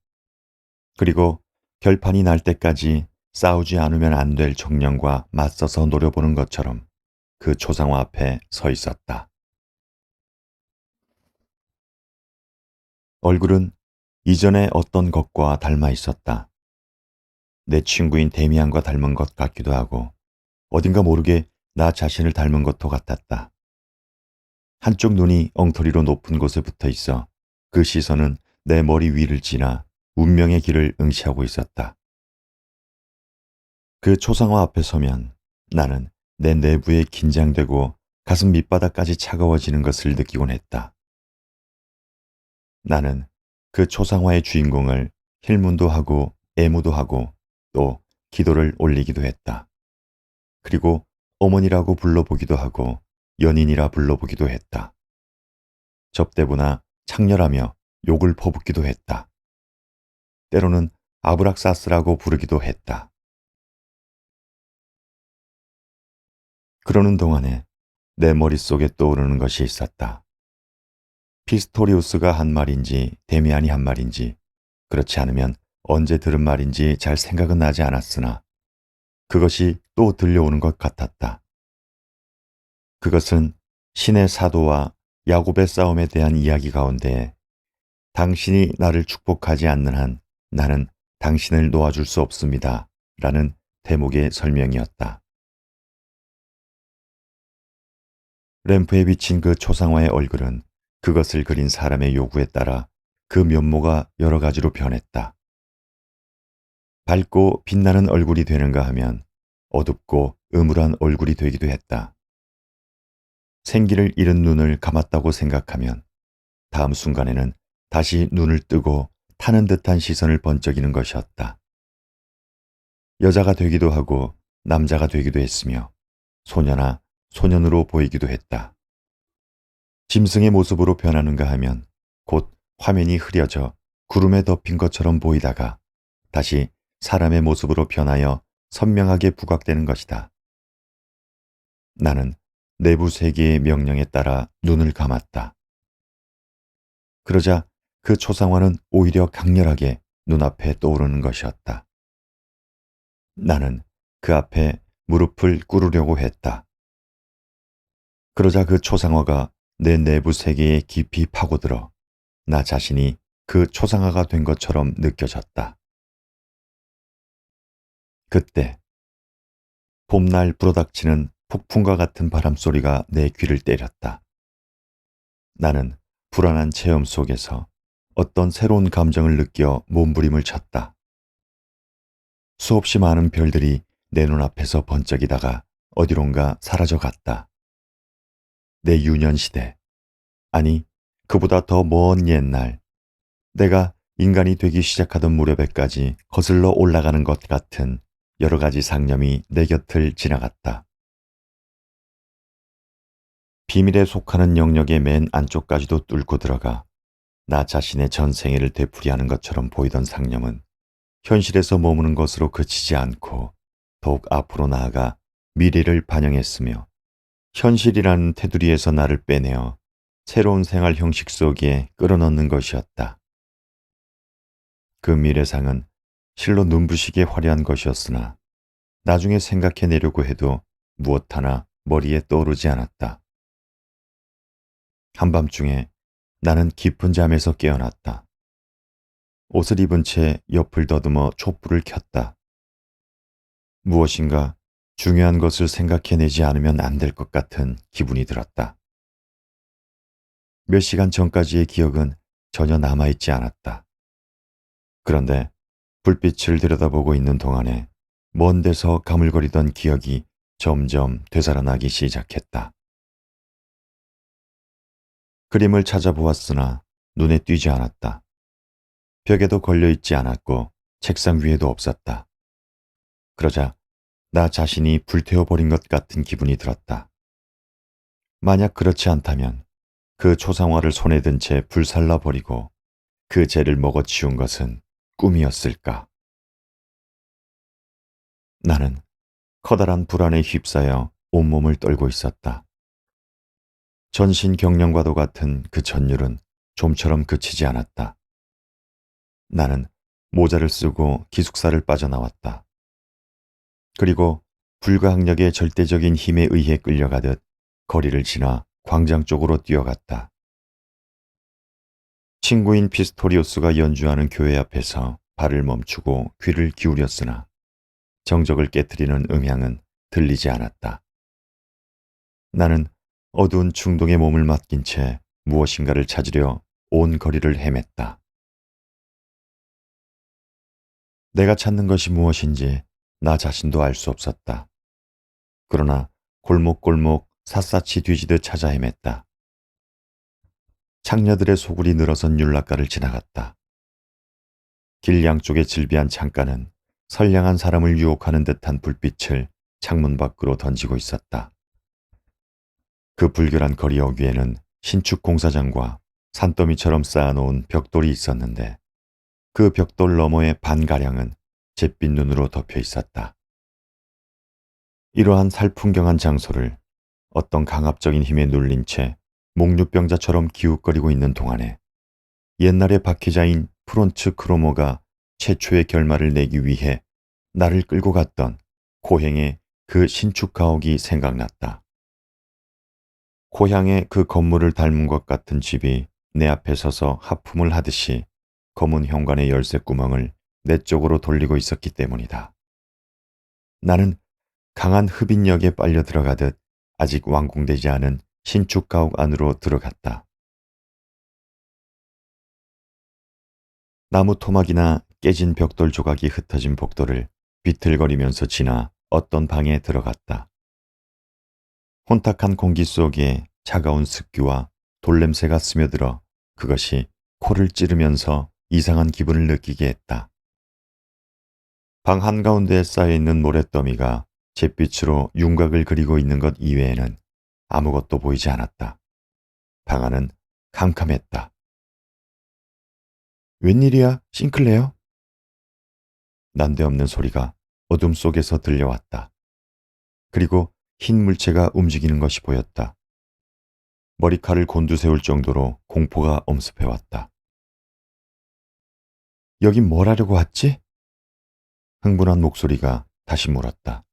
그리고 결판이 날 때까지 싸우지 않으면 안 될 청년과 맞서서 노려보는 것처럼 그 초상화 앞에 서 있었다. 얼굴은 이전에 어떤 것과 닮아 있었다. 내 친구인 데미안과 닮은 것 같기도 하고 어딘가 모르게 나 자신을 닮은 것도 같았다. 한쪽 눈이 엉터리로 높은 곳에 붙어 있어 그 시선은 내 머리 위를 지나 운명의 길을 응시하고 있었다. 그 초상화 앞에 서면 나는 내 내부에 긴장되고 가슴 밑바닥까지 차가워지는 것을 느끼곤 했다. 나는 그 초상화의 주인공을 힐문도 하고 애무도 하고 또 기도를 올리기도 했다. 그리고 어머니라고 불러보기도 하고 연인이라 불러보기도 했다. 접대부나 창렬하며 욕을 퍼붓기도 했다. 때로는 아브락사스라고 부르기도 했다. 그러는 동안에 내 머릿속에 떠오르는 것이 있었다. 피스토리우스가 한 말인지 데미안이 한 말인지 그렇지 않으면 언제 들은 말인지 잘 생각은 나지 않았으나 그것이 또 들려오는 것 같았다. 그것은 신의 사도와 야곱의 싸움에 대한 이야기 가운데 당신이 나를 축복하지 않는 한 나는 당신을 놓아줄 수 없습니다. 라는 대목의 설명이었다. 램프에 비친 그 초상화의 얼굴은 그것을 그린 사람의 요구에 따라 그 면모가 여러 가지로 변했다. 밝고 빛나는 얼굴이 되는가 하면 어둡고 음울한 얼굴이 되기도 했다. 생기를 잃은 눈을 감았다고 생각하면 다음 순간에는 다시 눈을 뜨고 타는 듯한 시선을 번쩍이는 것이었다. 여자가 되기도 하고 남자가 되기도 했으며 소녀나 소년으로 보이기도 했다. 짐승의 모습으로 변하는가 하면 곧 화면이 흐려져 구름에 덮인 것처럼 보이다가 다시 사람의 모습으로 변하여 선명하게 부각되는 것이다. 나는 내부 세계의 명령에 따라 눈을 감았다. 그러자 그 초상화는 오히려 강렬하게 눈앞에 떠오르는 것이었다. 나는 그 앞에 무릎을 꿇으려고 했다. 그러자 그 초상화가 내 내부 세계에 깊이 파고들어 나 자신이 그 초상화가 된 것처럼 느껴졌다. 그때 봄날 불어닥치는 폭풍과 같은 바람소리가 내 귀를 때렸다. 나는 불안한 체험 속에서 어떤 새로운 감정을 느껴 몸부림을 쳤다. 수없이 많은 별들이 내 눈앞에서 번쩍이다가 어디론가 사라져 갔다. 내 유년시대, 아니 그보다 더 먼 옛날, 내가 인간이 되기 시작하던 무렵에까지 거슬러 올라가는 것 같은 여러 가지 상념이 내 곁을 지나갔다. 비밀에 속하는 영역의 맨 안쪽까지도 뚫고 들어가 나 자신의 전생애를 되풀이하는 것처럼 보이던 상념은 현실에서 머무는 것으로 그치지 않고 더욱 앞으로 나아가 미래를 반영했으며 현실이라는 테두리에서 나를 빼내어 새로운 생활 형식 속에 끌어넣는 것이었다. 그 미래상은 실로 눈부시게 화려한 것이었으나 나중에 생각해내려고 해도 무엇 하나 머리에 떠오르지 않았다. 한밤중에 나는 깊은 잠에서 깨어났다. 옷을 입은 채 옆을 더듬어 촛불을 켰다. 무엇인가 중요한 것을 생각해내지 않으면 안 될 것 같은 기분이 들었다. 몇 시간 전까지의 기억은 전혀 남아있지 않았다. 그런데 불빛을 들여다보고 있는 동안에 먼 데서 가물거리던 기억이 점점 되살아나기 시작했다. 그림을 찾아보았으나 눈에 띄지 않았다. 벽에도 걸려있지 않았고 책상 위에도 없었다. 그러자 나 자신이 불태워버린 것 같은 기분이 들었다. 만약 그렇지 않다면 그 초상화를 손에 든 채 불살라 버리고 그 죄를 먹어치운 것은 꿈이었을까? 나는 커다란 불안에 휩싸여 온몸을 떨고 있었다. 전신경련과도 같은 그 전율은 좀처럼 그치지 않았다. 나는 모자를 쓰고 기숙사를 빠져나왔다. 그리고 불가항력의 절대적인 힘에 의해 끌려가듯 거리를 지나 광장 쪽으로 뛰어갔다. 친구인 피스토리우스가 연주하는 교회 앞에서 발을 멈추고 귀를 기울였으나 정적을 깨트리는 음향은 들리지 않았다. 나는 어두운 충동에 몸을 맡긴 채 무엇인가를 찾으려 온 거리를 헤맸다. 내가 찾는 것이 무엇인지 나 자신도 알 수 없었다. 그러나 골목골목 샅샅이 뒤지듯 찾아 헤맸다. 창녀들의 소굴이 늘어선 율락가를 지나갔다. 길 양쪽에 질비한 창가는 선량한 사람을 유혹하는 듯한 불빛을 창문 밖으로 던지고 있었다. 그 불결한 거리 어귀에는 신축 공사장과 산더미처럼 쌓아놓은 벽돌이 있었는데 그 벽돌 너머의 반가량은 잿빛 눈으로 덮여 있었다. 이러한 살풍경한 장소를 어떤 강압적인 힘에 눌린 채 목류병자처럼 기웃거리고 있는 동안에 옛날의 박해자인 프론츠 크로모가 최초의 결말을 내기 위해 나를 끌고 갔던 고행의 그 신축 가옥이 생각났다. 고향의 그 건물을 닮은 것 같은 집이 내 앞에 서서 하품을 하듯이 검은 현관의 열쇠 구멍을 내 쪽으로 돌리고 있었기 때문이다. 나는 강한 흡인력에 빨려 들어가듯 아직 완공되지 않은 신축 가옥 안으로 들어갔다. 나무 토막이나 깨진 벽돌 조각이 흩어진 복도를 비틀거리면서 지나 어떤 방에 들어갔다. 혼탁한 공기 속에 차가운 습기와 돌냄새가 스며들어 그것이 코를 찌르면서 이상한 기분을 느끼게 했다. 방 한가운데에 쌓여있는 모래더미가 잿빛으로 윤곽을 그리고 있는 것 이외에는 아무것도 보이지 않았다. 방 안은 캄캄했다. 웬일이야, 싱클레어? 난데없는 소리가 어둠 속에서 들려왔다. 그리고 흰 물체가 움직이는 것이 보였다. 머리칼을 곤두세울 정도로 공포가 엄습해왔다. 여긴 뭘 하려고 왔지? 흥분한 목소리가 다시 물었다.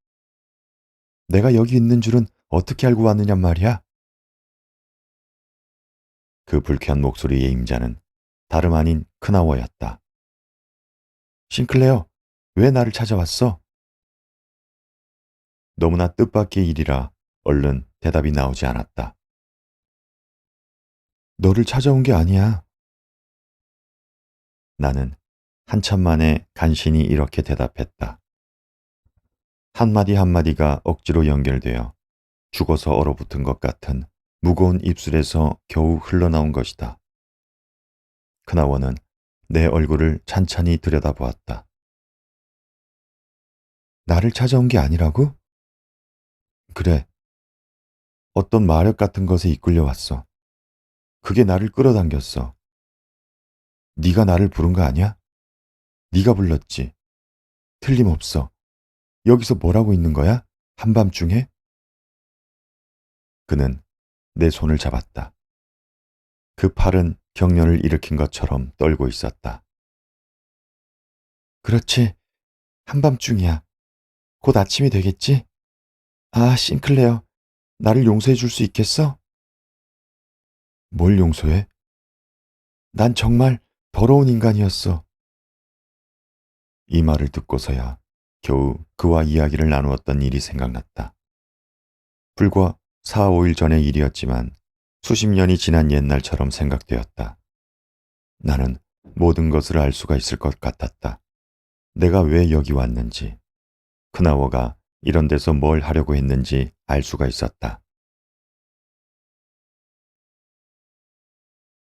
내가 여기 있는 줄은 어떻게 알고 왔느냔 말이야? 그 불쾌한 목소리의 임자는 다름 아닌 크나워였다. 싱클레어, 왜 나를 찾아왔어? 너무나 뜻밖의 일이라 얼른 대답이 나오지 않았다. 너를 찾아온 게 아니야. 나는 한참 만에 간신히 이렇게 대답했다. 한마디 한마디가 억지로 연결되어 죽어서 얼어붙은 것 같은 무거운 입술에서 겨우 흘러나온 것이다. 크나워는 내 얼굴을 찬찬히 들여다보았다. 나를 찾아온 게 아니라고? 그래. 어떤 마력 같은 것에 이끌려 왔어. 그게 나를 끌어당겼어. 네가 나를 부른 거 아니야? 네가 불렀지. 틀림없어. 여기서 뭘 하고 있는 거야? 한밤중에? 그는 내 손을 잡았다. 그 팔은 경련을 일으킨 것처럼 떨고 있었다. 그렇지. 한밤중이야. 곧 아침이 되겠지? 아, 싱클레어. 나를 용서해 줄 수 있겠어? 뭘 용서해? 난 정말 더러운 인간이었어. 이 말을 듣고서야 겨우 그와 이야기를 나누었던 일이 생각났다. 불과 4, 5일 전의 일이었지만 수십 년이 지난 옛날처럼 생각되었다. 나는 모든 것을 알 수가 있을 것 같았다. 내가 왜 여기 왔는지, 크나워가 이런 데서 뭘 하려고 했는지 알 수가 있었다.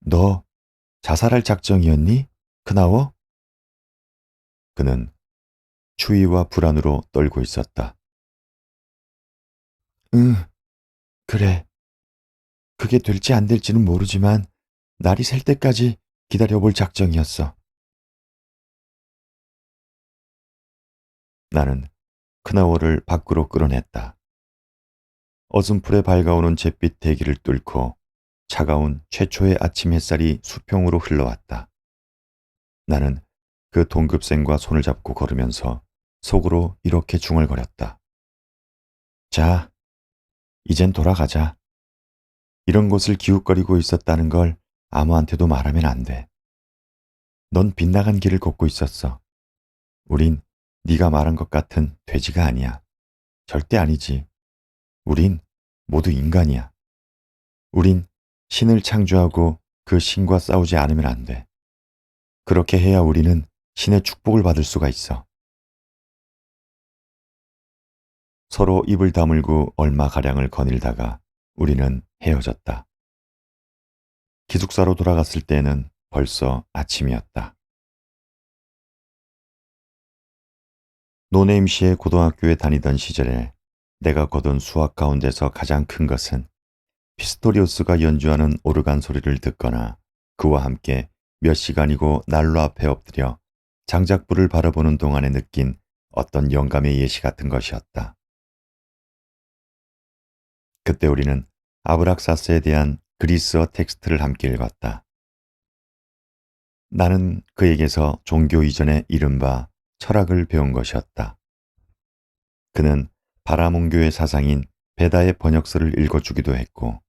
너 자살할 작정이었니? 크나워? 그는 추위와 불안으로 떨고 있었다. 응, 그래. 그게 될지 안 될지는 모르지만 날이 셀 때까지 기다려볼 작정이었어. 나는 크나워를 밖으로 끌어냈다. 어슴풀에 밝아오는 잿빛 대기를 뚫고 차가운 최초의 아침 햇살이 수평으로 흘러왔다. 나는 그 동급생과 손을 잡고 걸으면서 속으로 이렇게 중얼거렸다. 자, 이젠 돌아가자. 이런 곳을 기웃거리고 있었다는 걸 아무한테도 말하면 안 돼. 넌 빗나간 길을 걷고 있었어. 우린 네가 말한 것 같은 돼지가 아니야. 절대 아니지. 우린 모두 인간이야. 우린 신을 창조하고 그 신과 싸우지 않으면 안 돼. 그렇게 해야 우리는 신의 축복을 받을 수가 있어. 서로 입을 다물고 얼마가량을 거닐다가 우리는 헤어졌다. 기숙사로 돌아갔을 때는 벌써 아침이었다. 노네임시의 고등학교에 다니던 시절에 내가 거둔 수학 가운데서 가장 큰 것은 피스토리우스가 연주하는 오르간 소리를 듣거나 그와 함께 몇 시간이고 난로 앞에 엎드려 장작불을 바라보는 동안에 느낀 어떤 영감의 예시 같은 것이었다. 그때 우리는 아브락사스에 대한 그리스어 텍스트를 함께 읽었다. 나는 그에게서 종교 이전의 이른바 철학을 배운 것이었다. 그는 바라문교의 사상인 베다의 번역서를 읽어주기도 했고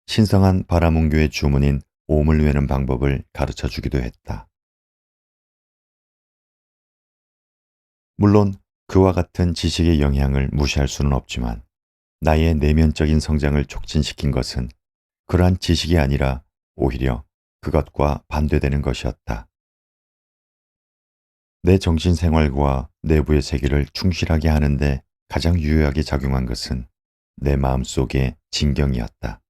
신성한 바라문교의 주문인 옴을 외는 방법을 가르쳐 주기도 했다. 물론 그와 같은 지식의 영향을 무시할 수는 없지만 나의 내면적인 성장을 촉진시킨 것은 그러한 지식이 아니라 오히려 그것과 반대되는 것이었다. 내 정신 생활과 내부의 세계를 충실하게 하는데 가장 유효하게 작용한 것은 내 마음속의 진경이었다.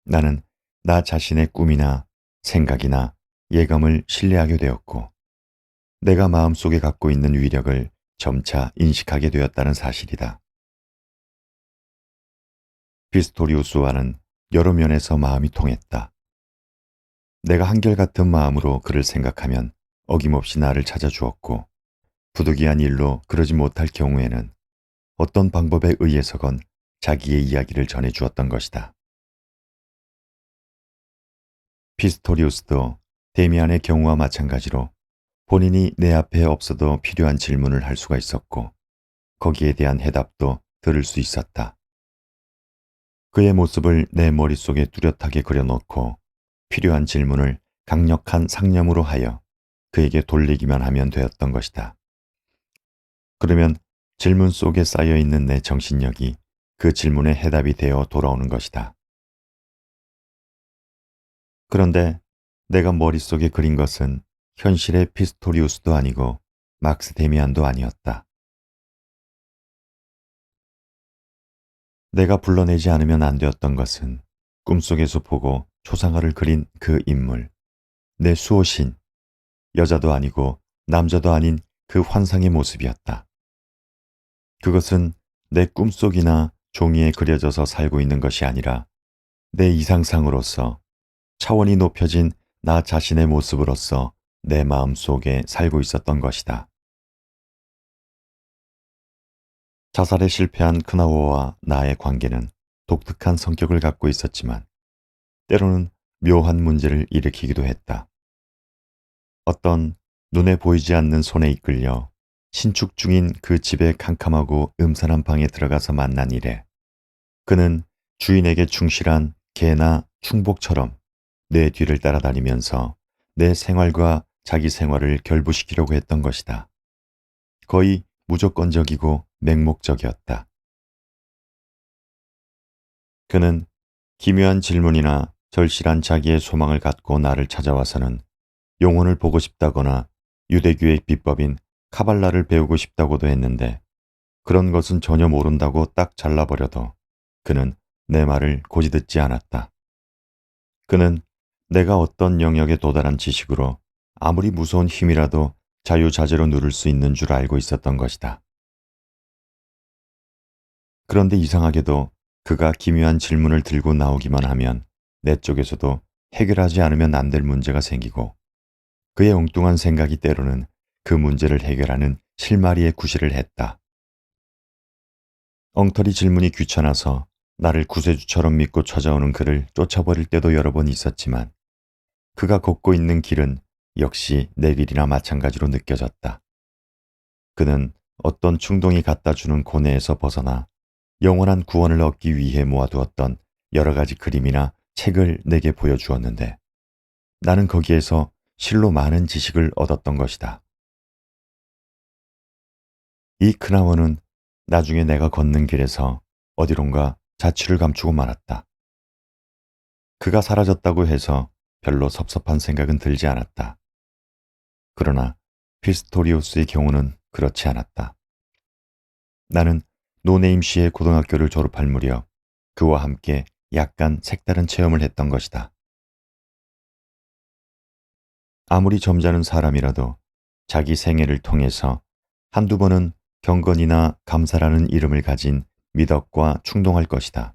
나는 나 자신의 꿈이나 생각이나 예감을 신뢰하게 되었고 내가 마음속에 갖고 있는 위력을 점차 인식하게 되었다는 사실이다. 피스토리우스와는 여러 면에서 마음이 통했다. 내가 한결같은 마음으로 그를 생각하면 어김없이 나를 찾아주었고 부득이한 일로 그러지 못할 경우에는 어떤 방법에 의해서건 자기의 이야기를 전해주었던 것이다. 피스토리우스도 데미안의 경우와 마찬가지로 본인이 내 앞에 없어도 필요한 질문을 할 수가 있었고 거기에 대한 해답도 들을 수 있었다. 그의 모습을 내 머릿속에 뚜렷하게 그려놓고 필요한 질문을 강력한 상념으로 하여 그에게 돌리기만 하면 되었던 것이다. 그러면 질문 속에 쌓여있는 내 정신력이 그 질문의 해답이 되어 돌아오는 것이다. 그런데 내가 머릿속에 그린 것은 현실의 피스토리우스도 아니고 막스 데미안도 아니었다. 내가 불러내지 않으면 안 되었던 것은 꿈속에서 보고 초상화를 그린 그 인물, 내 수호신, 여자도 아니고 남자도 아닌 그 환상의 모습이었다. 그것은 내 꿈속이나 종이에 그려져서 살고 있는 것이 아니라 내 이상상으로서 차원이 높여진 나 자신의 모습으로서 내 마음 속에 살고 있었던 것이다. 자살에 실패한 크나워와 나의 관계는 독특한 성격을 갖고 있었지만 때로는 묘한 문제를 일으키기도 했다. 어떤 눈에 보이지 않는 손에 이끌려 신축 중인 그 집의 캄캄하고 음산한 방에 들어가서 만난 이래 그는 주인에게 충실한 개나 충복처럼 내 뒤를 따라다니면서 내 생활과 자기 생활을 결부시키려고 했던 것이다. 거의 무조건적이고 맹목적이었다. 그는 기묘한 질문이나 절실한 자기의 소망을 갖고 나를 찾아와서는 영혼을 보고 싶다거나 유대교의 비법인 카발라를 배우고 싶다고도 했는데 그런 것은 전혀 모른다고 딱 잘라버려도 그는 내 말을 고지 듣지 않았다. 그는 내가 어떤 영역에 도달한 지식으로 아무리 무서운 힘이라도 자유자재로 누를 수 있는 줄 알고 있었던 것이다. 그런데 이상하게도 그가 기묘한 질문을 들고 나오기만 하면 내 쪽에서도 해결하지 않으면 안 될 문제가 생기고 그의 엉뚱한 생각이 때로는 그 문제를 해결하는 실마리의 구실을 했다. 엉터리 질문이 귀찮아서 나를 구세주처럼 믿고 찾아오는 그를 쫓아버릴 때도 여러 번 있었지만 그가 걷고 있는 길은 역시 내 길이나 마찬가지로 느껴졌다. 그는 어떤 충동이 갖다 주는 고뇌에서 벗어나 영원한 구원을 얻기 위해 모아두었던 여러 가지 그림이나 책을 내게 보여주었는데 나는 거기에서 실로 많은 지식을 얻었던 것이다. 이 크나원은 나중에 내가 걷는 길에서 어디론가 자취를 감추고 말았다. 그가 사라졌다고 해서 별로 섭섭한 생각은 들지 않았다. 그러나 피스토리우스의 경우는 그렇지 않았다. 나는 노네임 씨의 고등학교를 졸업할 무렵 그와 함께 약간 색다른 체험을 했던 것이다. 아무리 점잖은 사람이라도 자기 생애를 통해서 한두 번은 경건이나 감사라는 이름을 가진 미덕과 충동할 것이다.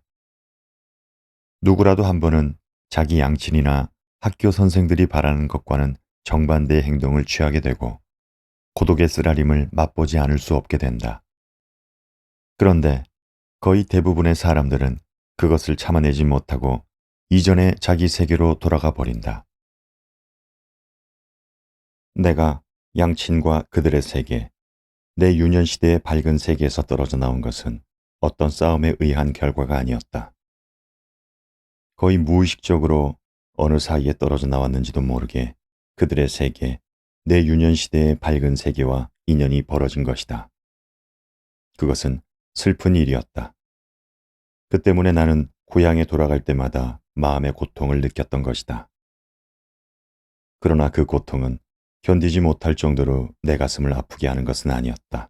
누구라도 한 번은 자기 양친이나 학교 선생들이 바라는 것과는 정반대의 행동을 취하게 되고 고독의 쓰라림을 맛보지 않을 수 없게 된다. 그런데 거의 대부분의 사람들은 그것을 참아내지 못하고 이전의 자기 세계로 돌아가 버린다. 내가 양친과 그들의 세계, 내 유년시대의 밝은 세계에서 떨어져 나온 것은 어떤 싸움에 의한 결과가 아니었다. 거의 무의식적으로 어느 사이에 떨어져 나왔는지도 모르게 그들의 세계, 내 유년시대의 밝은 세계와 인연이 벌어진 것이다. 그것은 슬픈 일이었다. 그 때문에 나는 고향에 돌아갈 때마다 마음의 고통을 느꼈던 것이다. 그러나 그 고통은 견디지 못할 정도로 내 가슴을 아프게 하는 것은 아니었다.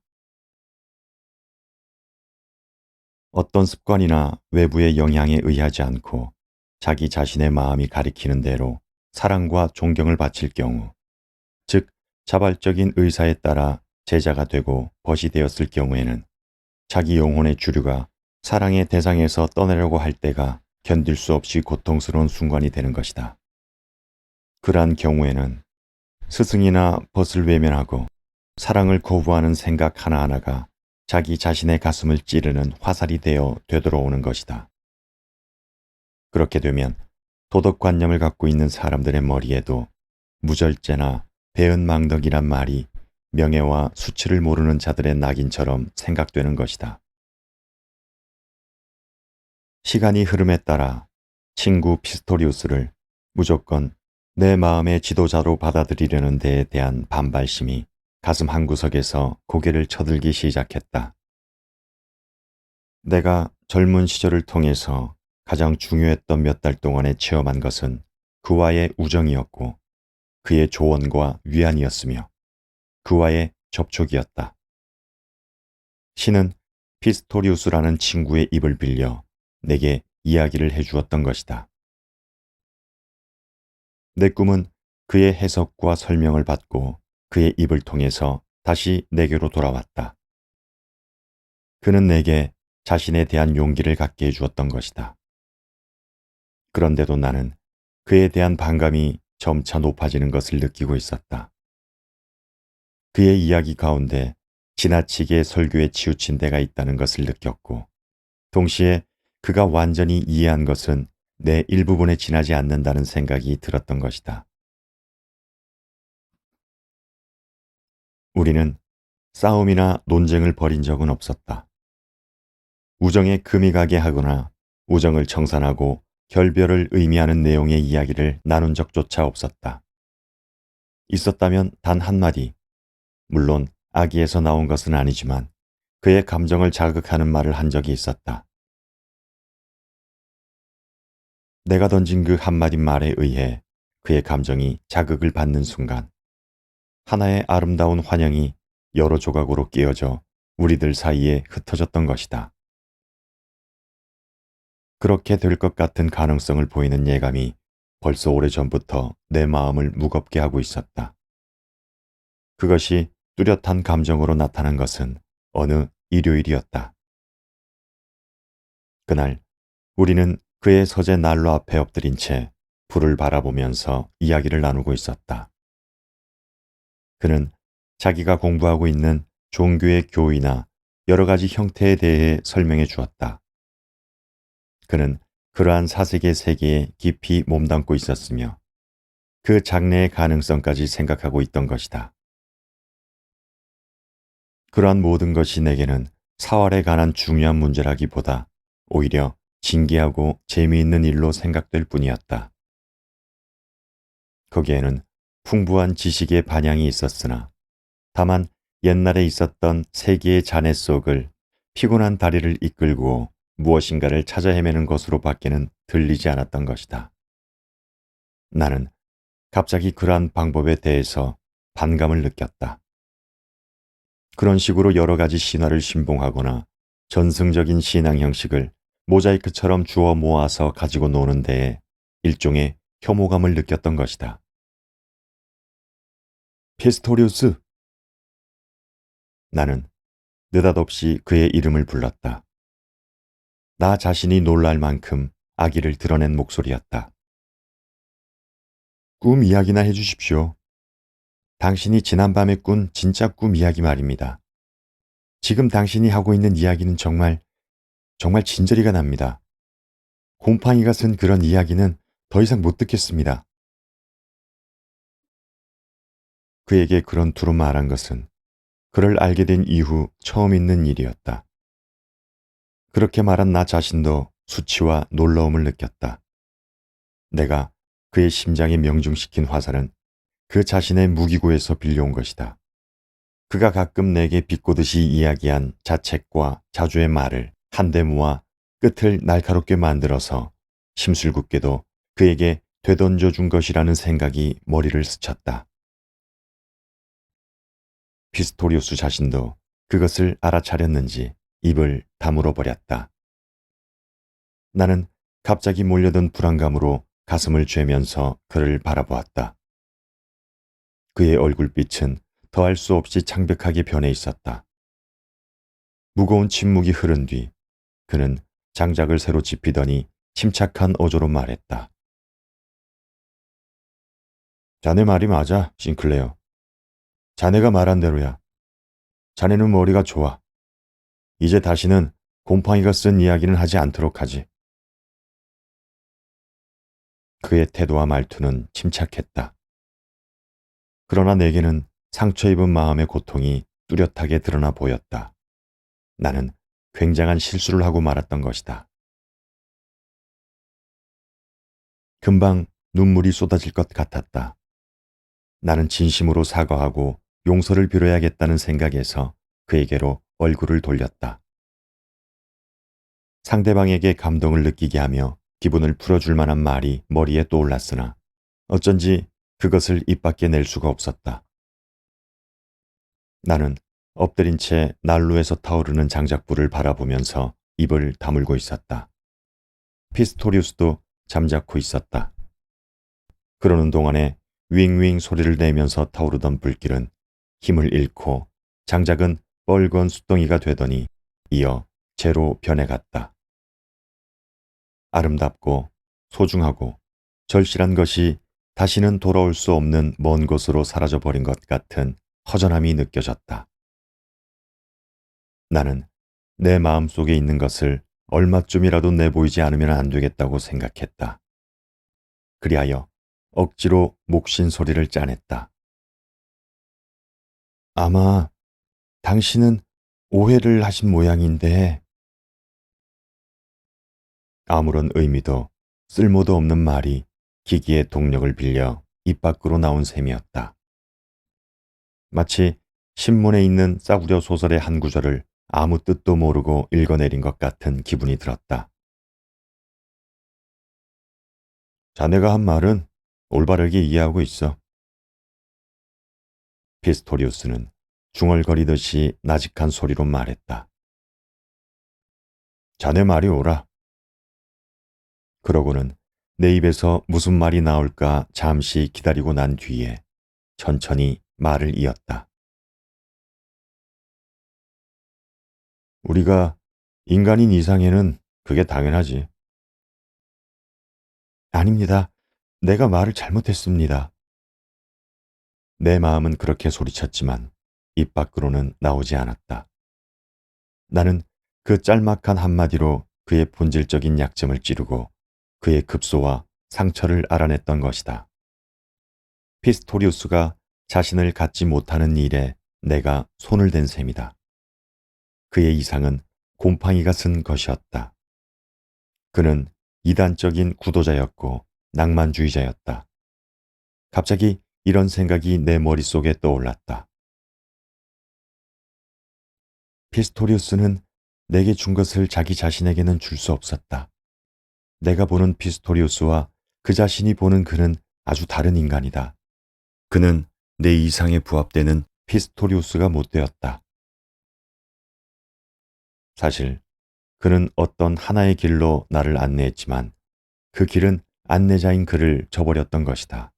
어떤 습관이나 외부의 영향에 의하지 않고 자기 자신의 마음이 가리키는 대로 사랑과 존경을 바칠 경우, 즉 자발적인 의사에 따라 제자가 되고 벗이 되었을 경우에는 자기 영혼의 주류가 사랑의 대상에서 떠나려고 할 때가 견딜 수 없이 고통스러운 순간이 되는 것이다. 그러한 경우에는 스승이나 벗을 외면하고 사랑을 거부하는 생각 하나하나가 자기 자신의 가슴을 찌르는 화살이 되어 되돌아오는 것이다. 그렇게 되면 도덕관념을 갖고 있는 사람들의 머리에도 무절제나 배은망덕이란 말이 명예와 수치를 모르는 자들의 낙인처럼 생각되는 것이다. 시간이 흐름에 따라 친구 피스토리우스를 무조건 내 마음의 지도자로 받아들이려는 데에 대한 반발심이 가슴 한구석에서 고개를 쳐들기 시작했다. 내가 젊은 시절을 통해서 가장 중요했던 몇 달 동안에 체험한 것은 그와의 우정이었고 그의 조언과 위안이었으며 그와의 접촉이었다. 신은 피스토리우스라는 친구의 입을 빌려 내게 이야기를 해주었던 것이다. 내 꿈은 그의 해석과 설명을 받고 그의 입을 통해서 다시 내게로 돌아왔다. 그는 내게 자신에 대한 용기를 갖게 해주었던 것이다. 그런데도 나는 그에 대한 반감이 점차 높아지는 것을 느끼고 있었다. 그의 이야기 가운데 지나치게 설교에 치우친 데가 있다는 것을 느꼈고, 동시에 그가 완전히 이해한 것은 내 일부분에 지나지 않는다는 생각이 들었던 것이다. 우리는 싸움이나 논쟁을 벌인 적은 없었다. 우정에 금이 가게 하거나 우정을 청산하고 결별을 의미하는 내용의 이야기를 나눈 적조차 없었다. 있었다면 단 한마디, 물론 아기에서 나온 것은 아니지만 그의 감정을 자극하는 말을 한 적이 있었다. 내가 던진 그 한마디 말에 의해 그의 감정이 자극을 받는 순간 하나의 아름다운 환영이 여러 조각으로 끼어져 우리들 사이에 흩어졌던 것이다. 그렇게 될 것 같은 가능성을 보이는 예감이 벌써 오래전부터 내 마음을 무겁게 하고 있었다. 그것이 뚜렷한 감정으로 나타난 것은 어느 일요일이었다. 그날 우리는 그의 서재 난로 앞에 엎드린 채 불을 바라보면서 이야기를 나누고 있었다. 그는 자기가 공부하고 있는 종교의 교의나 여러 가지 형태에 대해 설명해 주었다. 그는 그러한 사색의 세계에 깊이 몸담고 있었으며 그 장래의 가능성까지 생각하고 있던 것이다. 그러한 모든 것이 내게는 사활에 관한 중요한 문제라기보다 오히려 신기하고 재미있는 일로 생각될 뿐이었다. 거기에는 풍부한 지식의 반향이 있었으나 다만 옛날에 있었던 세계의 잔해 속을 피곤한 다리를 이끌고 무엇인가를 찾아 헤매는 것으로 밖에는 들리지 않았던 것이다. 나는 갑자기 그러한 방법에 대해서 반감을 느꼈다. 그런 식으로 여러 가지 신화를 신봉하거나 전승적인 신앙 형식을 모자이크처럼 주워 모아서 가지고 노는 데에 일종의 혐오감을 느꼈던 것이다. 피스토리우스! 나는 느닷없이 그의 이름을 불렀다. 나 자신이 놀랄 만큼 아기를 드러낸 목소리였다. 꿈 이야기나 해주십시오. 당신이 지난밤에 꾼 진짜 꿈 이야기 말입니다. 지금 당신이 하고 있는 이야기는 정말 진저리가 납니다. 곰팡이가 쓴 그런 이야기는 더 이상 못 듣겠습니다. 그에게 그런 두루 말한 것은 그를 알게 된 이후 처음 있는 일이었다. 그렇게 말한 나 자신도 수치와 놀라움을 느꼈다. 내가 그의 심장에 명중시킨 화살은 그 자신의 무기고에서 빌려온 것이다. 그가 가끔 내게 비꼬듯이 이야기한 자책과 자주의 말을 한데 모아 끝을 날카롭게 만들어서 심술궂게도 그에게 되던져 준 것이라는 생각이 머리를 스쳤다. 피스토리우스 자신도 그것을 알아차렸는지 입을 다물어 버렸다. 나는 갑자기 몰려든 불안감으로 가슴을 죄면서 그를 바라보았다. 그의 얼굴빛은 더할 수 없이 창백하게 변해 있었다. 무거운 침묵이 흐른 뒤 그는 장작을 새로 집히더니 침착한 어조로 말했다. 자네 말이 맞아, 싱클레어. 자네가 말한 대로야. 자네는 머리가 좋아. 이제 다시는 곰팡이가 쓴 이야기는 하지 않도록 하지. 그의 태도와 말투는 침착했다. 그러나 내게는 상처 입은 마음의 고통이 뚜렷하게 드러나 보였다. 나는 굉장한 실수를 하고 말았던 것이다. 금방 눈물이 쏟아질 것 같았다. 나는 진심으로 사과하고 용서를 빌어야겠다는 생각에서 그에게로 얼굴을 돌렸다. 상대방에게 감동을 느끼게 하며 기분을 풀어줄 만한 말이 머리에 떠올랐으나 어쩐지 그것을 입 밖에 낼 수가 없었다. 나는 엎드린 채 난로에서 타오르는 장작불을 바라보면서 입을 다물고 있었다. 피스토리우스도 잠자코 있었다. 그러는 동안에 윙윙 소리를 내면서 타오르던 불길은 힘을 잃고 장작은 뻘건 숫덩이가 되더니 이어 재로 변해갔다. 아름답고 소중하고 절실한 것이 다시는 돌아올 수 없는 먼 곳으로 사라져버린 것 같은 허전함이 느껴졌다. 나는 내 마음속에 있는 것을 얼마쯤이라도 내보이지 않으면 안 되겠다고 생각했다. 그리하여 억지로 목신 소리를 짜냈다. 아마 당신은 오해를 하신 모양인데 아무런 의미도 쓸모도 없는 말이 기기의 동력을 빌려 입 밖으로 나온 셈이었다. 마치 신문에 있는 싸구려 소설의 한 구절을 아무 뜻도 모르고 읽어내린 것 같은 기분이 들었다. 자네가 한 말은 올바르게 이해하고 있어. 피스토리우스는 중얼거리듯이 나직한 소리로 말했다. 자네 말이 옳아. 그러고는 내 입에서 무슨 말이 나올까 잠시 기다리고 난 뒤에 천천히 말을 이었다. 우리가 인간인 이상에는 그게 당연하지. 아닙니다. 내가 말을 잘못했습니다. 내 마음은 그렇게 소리쳤지만 입 밖으로는 나오지 않았다. 나는 그 짤막한 한마디로 그의 본질적인 약점을 찌르고 그의 급소와 상처를 알아냈던 것이다. 피스토리우스가 자신을 갖지 못하는 일에 내가 손을 댄 셈이다. 그의 이상은 곰팡이가 쓴 것이었다. 그는 이단적인 구도자였고 낭만주의자였다. 갑자기 이런 생각이 내 머릿속에 떠올랐다. 피스토리우스는 내게 준 것을 자기 자신에게는 줄 수 없었다. 내가 보는 피스토리우스와 그 자신이 보는 그는 아주 다른 인간이다. 그는 내 이상에 부합되는 피스토리우스가 못 되었다. 사실 그는 어떤 하나의 길로 나를 안내했지만 그 길은 안내자인 그를 저버렸던 것이다.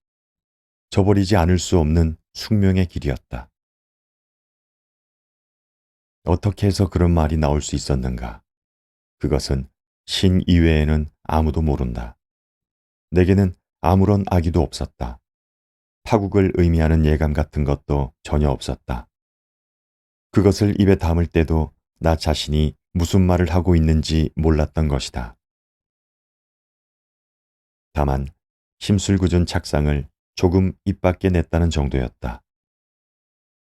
저버리지 않을 수 없는 숙명의 길이었다. 어떻게 해서 그런 말이 나올 수 있었는가? 그것은 신 이외에는 아무도 모른다. 내게는 아무런 악의도 없었다. 파국을 의미하는 예감 같은 것도 전혀 없었다. 그것을 입에 담을 때도 나 자신이 무슨 말을 하고 있는지 몰랐던 것이다. 다만 심술궂은 착상을 조금 입 밖에 냈다는 정도였다.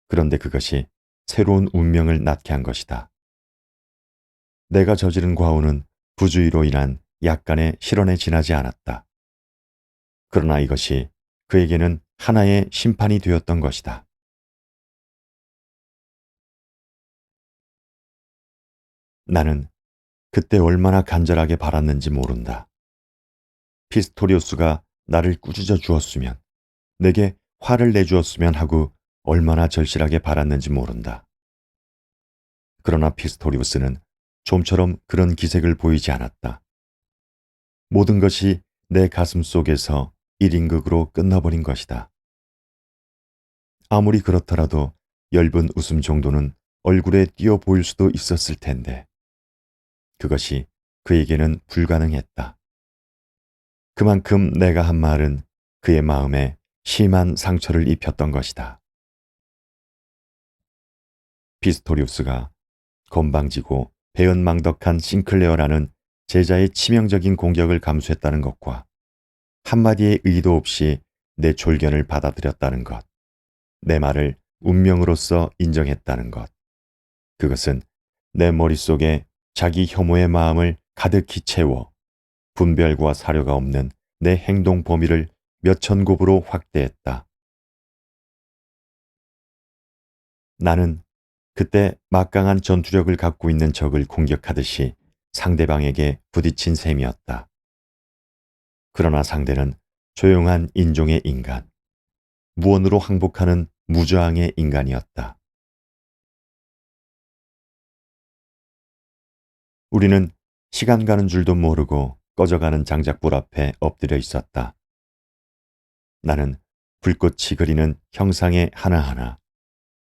그런데 그것이 새로운 운명을 낳게 한 것이다. 내가 저지른 과오는 부주의로 인한 약간의 실언에 지나지 않았다. 그러나 이것이 그에게는 하나의 심판이 되었던 것이다. 나는 그때 얼마나 간절하게 바랐는지 모른다. 피스토리우스가 나를 꾸짖어 주었으면, 내게 화를 내주었으면 하고 얼마나 절실하게 바랐는지 모른다. 그러나 피스토리우스는 좀처럼 그런 기색을 보이지 않았다. 모든 것이 내 가슴 속에서 1인극으로 끝나버린 것이다. 아무리 그렇더라도 엷은 웃음 정도는 얼굴에 띄어 보일 수도 있었을 텐데, 그것이 그에게는 불가능했다. 그만큼 내가 한 말은 그의 마음에 심한 상처를 입혔던 것이다. 피스토리우스가 건방지고 배은망덕한 싱클레어라는 제자의 치명적인 공격을 감수했다는 것과 한마디의 의도 없이 내 졸견을 받아들였다는 것, 내 말을 운명으로서 인정했다는 것, 그것은 내 머릿속에 자기 혐오의 마음을 가득히 채워 분별과 사료가 없는 내 행동 범위를 몇천 곱으로 확대했다. 나는 그때 막강한 전투력을 갖고 있는 적을 공격하듯이 상대방에게 부딪힌 셈이었다. 그러나 상대는 조용한 인종의 인간, 무언으로 항복하는 무저항의 인간이었다. 우리는 시간 가는 줄도 모르고 꺼져가는 장작불 앞에 엎드려 있었다. 나는 불꽃이 그리는 형상의 하나하나,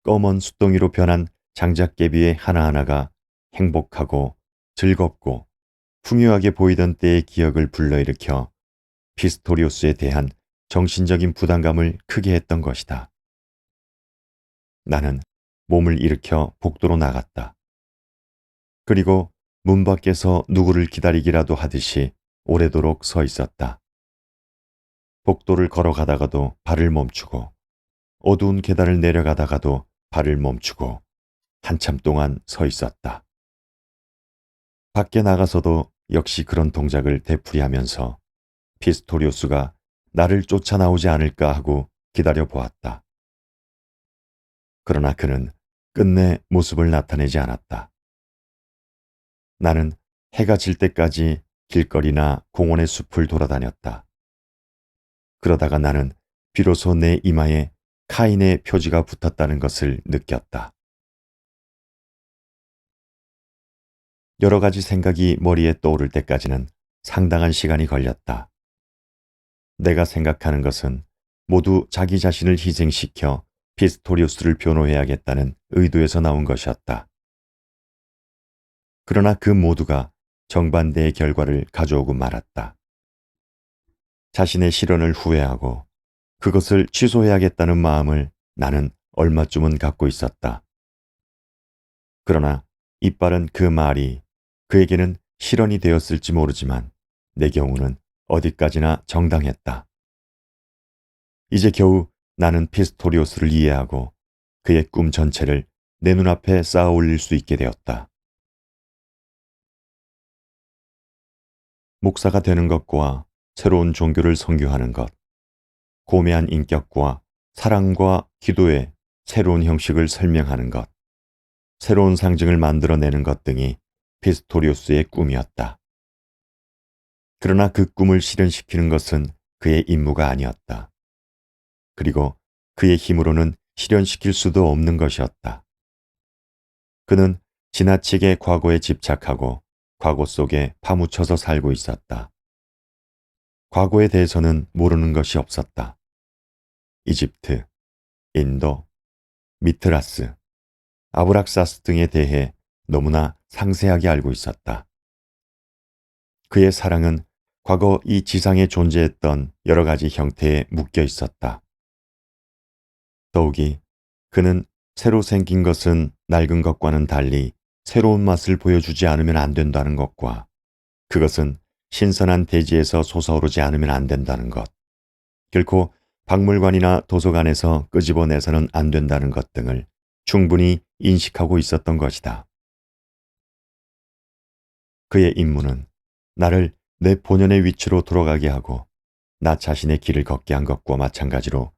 검은 숫덩이로 변한 장작개비의 하나하나가 행복하고 즐겁고 풍요하게 보이던 때의 기억을 불러일으켜 피스토리우스에 대한 정신적인 부담감을 크게 했던 것이다. 나는 몸을 일으켜 복도로 나갔다. 그리고 문 밖에서 누구를 기다리기라도 하듯이 오래도록 서 있었다. 복도를 걸어가다가도 발을 멈추고 어두운 계단을 내려가다가도 발을 멈추고 한참 동안 서 있었다. 밖에 나가서도 역시 그런 동작을 되풀이하면서 피스토리우스가 나를 쫓아 나오지 않을까 하고 기다려 보았다. 그러나 그는 끝내 모습을 나타내지 않았다. 나는 해가 질 때까지 길거리나 공원의 숲을 돌아다녔다. 그러다가 나는 비로소 내 이마에 카인의 표지가 붙었다는 것을 느꼈다. 여러 가지 생각이 머리에 떠오를 때까지는 상당한 시간이 걸렸다. 내가 생각하는 것은 모두 자기 자신을 희생시켜 피스토리우스를 변호해야겠다는 의도에서 나온 것이었다. 그러나 그 모두가 정반대의 결과를 가져오고 말았다. 자신의 실언을 후회하고 그것을 취소해야겠다는 마음을 나는 얼마쯤은 갖고 있었다. 그러나 이빨은 그 말이 그에게는 실언이 되었을지 모르지만 내 경우는 어디까지나 정당했다. 이제 겨우 나는 피스토리오스를 이해하고 그의 꿈 전체를 내 눈앞에 쌓아 올릴 수 있게 되었다. 목사가 되는 것과 새로운 종교를 선교하는 것, 고매한 인격과 사랑과 기도의 새로운 형식을 설명하는 것, 새로운 상징을 만들어내는 것 등이 피스토리우스의 꿈이었다. 그러나 그 꿈을 실현시키는 것은 그의 임무가 아니었다. 그리고 그의 힘으로는 실현시킬 수도 없는 것이었다. 그는 지나치게 과거에 집착하고 과거 속에 파묻혀서 살고 있었다. 과거에 대해서는 모르는 것이 없었다. 이집트, 인도, 미트라스, 아브락사스 등에 대해 너무나 상세하게 알고 있었다. 그의 사랑은 과거 이 지상에 존재했던 여러 가지 형태에 묶여 있었다. 더욱이 그는 새로 생긴 것은 낡은 것과는 달리 새로운 맛을 보여주지 않으면 안 된다는 것과 그것은 신선한 대지에서 솟아오르지 않으면 안 된다는 것, 결코 박물관이나 도서관에서 끄집어내서는 안 된다는 것 등을 충분히 인식하고 있었던 것이다. 그의 임무는 나를 내 본연의 위치로 돌아가게 하고 나 자신의 길을 걷게 한 것과 마찬가지로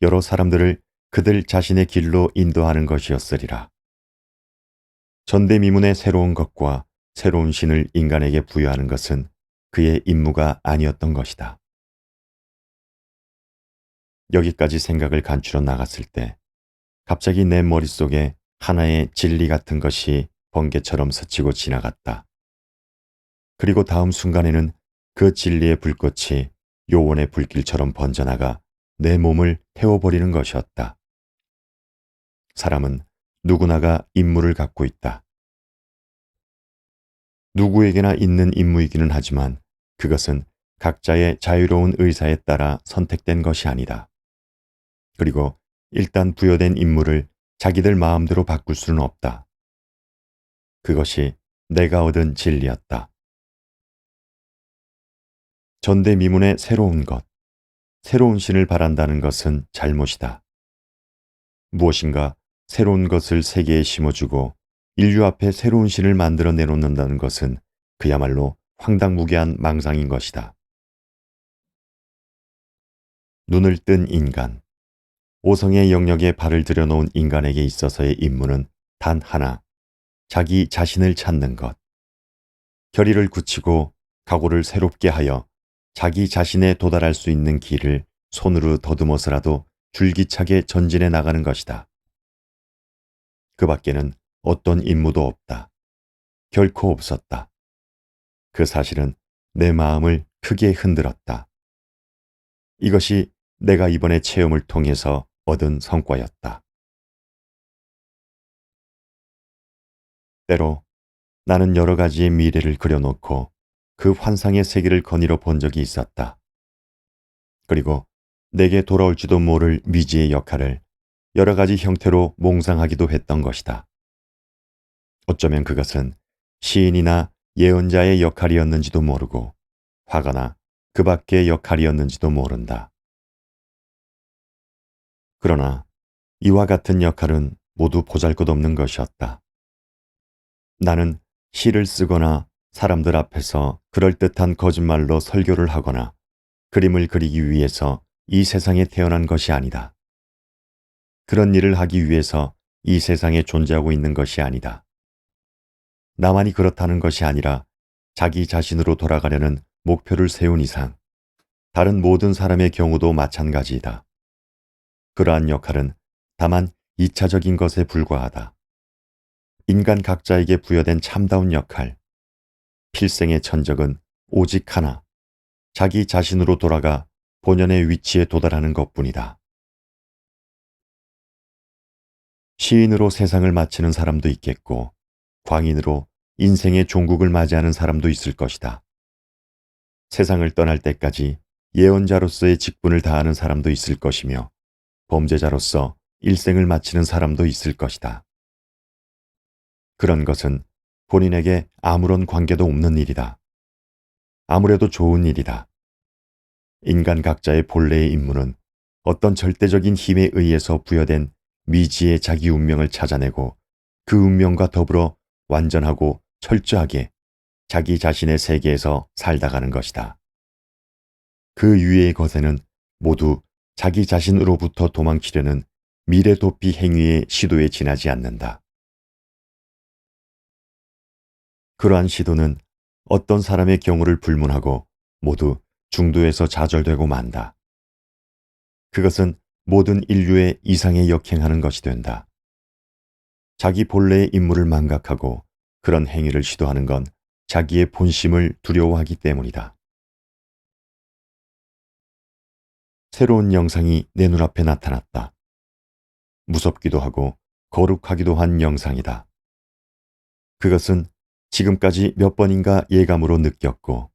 여러 사람들을 그들 자신의 길로 인도하는 것이었으리라. 전대미문의 새로운 것과 새로운 신을 인간에게 부여하는 것은 그의 임무가 아니었던 것이다. 여기까지 생각을 간추려 나갔을 때 갑자기 내 머릿속에 하나의 진리 같은 것이 번개처럼 스치고 지나갔다. 그리고 다음 순간에는 그 진리의 불꽃이 요원의 불길처럼 번져나가 내 몸을 태워버리는 것이었다. 사람은 누구나가 임무를 갖고 있다. 누구에게나 있는 임무이기는 하지만 그것은 각자의 자유로운 의사에 따라 선택된 것이 아니다. 그리고 일단 부여된 임무를 자기들 마음대로 바꿀 수는 없다. 그것이 내가 얻은 진리였다. 전대미문의 새로운 것, 새로운 신을 바란다는 것은 잘못이다. 무엇인가 새로운 것을 세계에 심어주고 인류 앞에 새로운 신을 만들어 내놓는다는 것은 그야말로 황당무계한 망상인 것이다. 눈을 뜬 인간, 오성의 영역에 발을 들여놓은 인간에게 있어서의 임무는 단 하나, 자기 자신을 찾는 것. 결의를 굳히고 각오를 새롭게 하여 자기 자신에 도달할 수 있는 길을 손으로 더듬어서라도 줄기차게 전진해 나가는 것이다. 그 밖에는 어떤 임무도 없다. 결코 없었다. 그 사실은 내 마음을 크게 흔들었다. 이것이 내가 이번에 체험을 통해서 얻은 성과였다. 때로 나는 여러 가지의 미래를 그려놓고 그 환상의 세계를 거닐어 본 적이 있었다. 그리고 내게 돌아올지도 모를 미지의 역할을 여러 가지 형태로 몽상하기도 했던 것이다. 어쩌면 그것은 시인이나 예언자의 역할이었는지도 모르고 화가나 그 밖의 역할이었는지도 모른다. 그러나 이와 같은 역할은 모두 보잘것없는 것이었다. 나는 시를 쓰거나 사람들 앞에서 그럴듯한 거짓말로 설교를 하거나 그림을 그리기 위해서 이 세상에 태어난 것이 아니다. 그런 일을 하기 위해서 이 세상에 존재하고 있는 것이 아니다. 나만이 그렇다는 것이 아니라 자기 자신으로 돌아가려는 목표를 세운 이상 다른 모든 사람의 경우도 마찬가지이다. 그러한 역할은 다만 2차적인 것에 불과하다. 인간 각자에게 부여된 참다운 역할, 필생의 천적은 오직 하나, 자기 자신으로 돌아가 본연의 위치에 도달하는 것뿐이다. 시인으로 세상을 마치는 사람도 있겠고, 광인으로 인생의 종국을 맞이하는 사람도 있을 것이다. 세상을 떠날 때까지 예언자로서의 직분을 다하는 사람도 있을 것이며, 범죄자로서 일생을 마치는 사람도 있을 것이다. 그런 것은 본인에게 아무런 관계도 없는 일이다. 아무래도 좋은 일이다. 인간 각자의 본래의 임무는 어떤 절대적인 힘에 의해서 부여된 미지의 자기 운명을 찾아내고 그 운명과 더불어 완전하고 철저하게 자기 자신의 세계에서 살다 가는 것이다. 그 위의 것에는 모두 자기 자신으로부터 도망치려는 미래 도피 행위의 시도에 지나지 않는다. 그러한 시도는 어떤 사람의 경우를 불문하고 모두 중도에서 좌절되고 만다. 그것은 모든 인류의 이상에 역행하는 것이 된다. 자기 본래의 임무를 망각하고 그런 행위를 시도하는 건 자기의 본심을 두려워하기 때문이다. 새로운 영상이 내 눈앞에 나타났다. 무섭기도 하고 거룩하기도 한 영상이다. 그것은 지금까지 몇 번인가 예감으로 느꼈고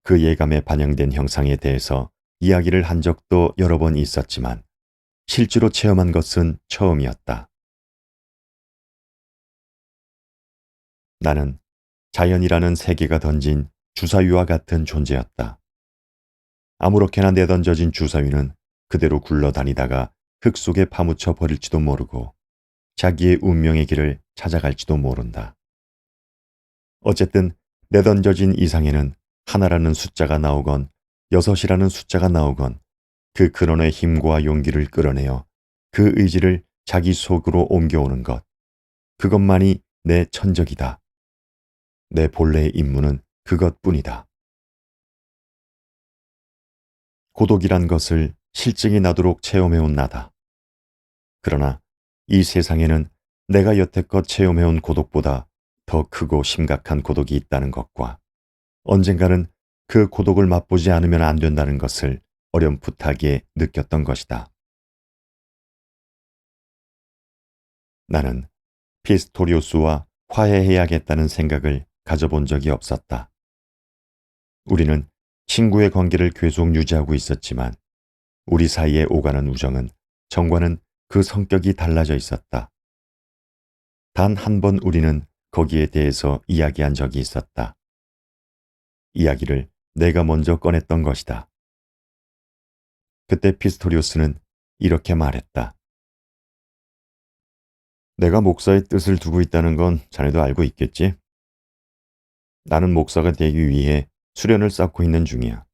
그 예감에 반영된 형상에 대해서 이야기를 한 적도 여러 번 있었지만 실제로 체험한 것은 처음이었다. 나는 자연이라는 세계가 던진 주사위와 같은 존재였다. 아무렇게나 내던져진 주사위는 그대로 굴러다니다가 흙 속에 파묻혀 버릴지도 모르고 자기의 운명의 길을 찾아갈지도 모른다. 어쨌든 내던져진 이상에는 하나라는 숫자가 나오건 여섯이라는 숫자가 나오건 그 근원의 힘과 용기를 끌어내어 그 의지를 자기 속으로 옮겨오는 것. 그것만이 내 천적이다. 내 본래의 임무는 그것뿐이다. 고독이란 것을 실증이 나도록 체험해온 나다. 그러나 이 세상에는 내가 여태껏 체험해온 고독보다 더 크고 심각한 고독이 있다는 것과 언젠가는 그 고독을 맛보지 않으면 안 된다는 것을 어렴풋하게 느꼈던 것이다. 나는 피스토리오스와 화해해야겠다는 생각을 가져본 적이 없었다. 우리는 친구의 관계를 계속 유지하고 있었지만 우리 사이에 오가는 우정은 정과는 그 성격이 달라져 있었다. 단 한 번 우리는 거기에 대해서 이야기한 적이 있었다. 이야기를 내가 먼저 꺼냈던 것이다. 그때 피스토리오스는 이렇게 말했다. 내가 목사의 뜻을 두고 있다는 건 자네도 알고 있겠지? 나는 목사가 되기 위해 수련을 쌓고 있는 중이야.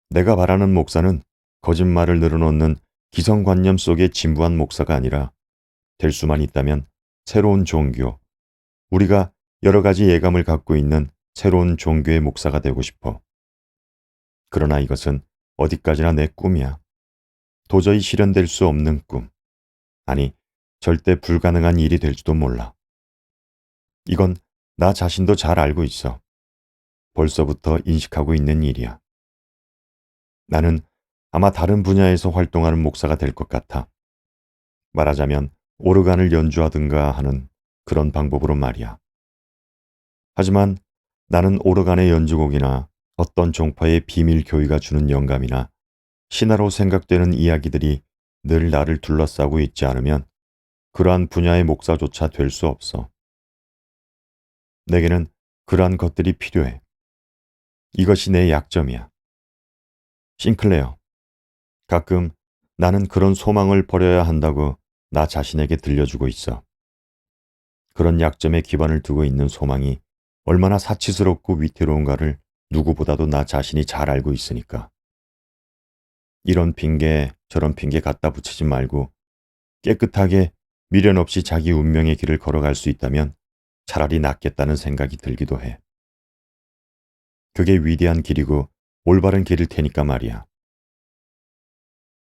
내가 바라는 목사는 거짓말을 늘어놓는 기성관념 속의 진부한 목사가 아니라 될 수만 있다면 새로운 종교, 우리가 여러 가지 예감을 갖고 있는 새로운 종교의 목사가 되고 싶어. 그러나 이것은 어디까지나 내 꿈이야. 도저히 실현될 수 없는 꿈. 아니, 절대 불가능한 일이 될지도 몰라. 이건 나 자신도 잘 알고 있어. 벌써부터 인식하고 있는 일이야. 나는 아마 다른 분야에서 활동하는 목사가 될 것 같아. 말하자면 오르간을 연주하든가 하는 그런 방법으로 말이야. 하지만 나는 오르간의 연주곡이나 어떤 종파의 비밀 교의가 주는 영감이나 신화로 생각되는 이야기들이 늘 나를 둘러싸고 있지 않으면 그러한 분야의 목사조차 될 수 없어. 내게는 그러한 것들이 필요해. 이것이 내 약점이야. 싱클레어, 가끔 나는 그런 소망을 버려야 한다고 나 자신에게 들려주고 있어. 그런 약점에 기반을 두고 있는 소망이 얼마나 사치스럽고 위태로운가를 누구보다도 나 자신이 잘 알고 있으니까. 이런 핑계, 저런 핑계 갖다 붙이지 말고 깨끗하게 미련 없이 자기 운명의 길을 걸어갈 수 있다면 차라리 낫겠다는 생각이 들기도 해. 그게 위대한 길이고 올바른 길일 테니까 말이야.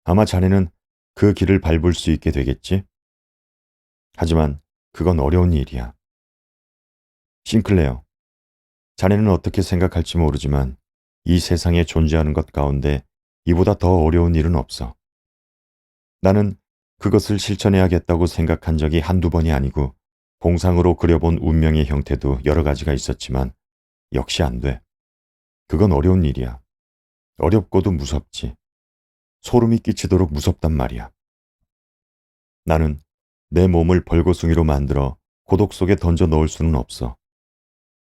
아마 자네는 그 길을 밟을 수 있게 되겠지? 하지만 그건 어려운 일이야. 싱클레어, 자네는 어떻게 생각할지 모르지만 이 세상에 존재하는 것 가운데 이보다 더 어려운 일은 없어. 나는 그것을 실천해야겠다고 생각한 적이 한두 번이 아니고 공상으로 그려본 운명의 형태도 여러 가지가 있었지만 역시 안 돼. 그건 어려운 일이야. 어렵고도 무섭지. 소름이 끼치도록 무섭단 말이야. 나는 내 몸을 벌거숭이로 만들어 고독 속에 던져 넣을 수는 없어.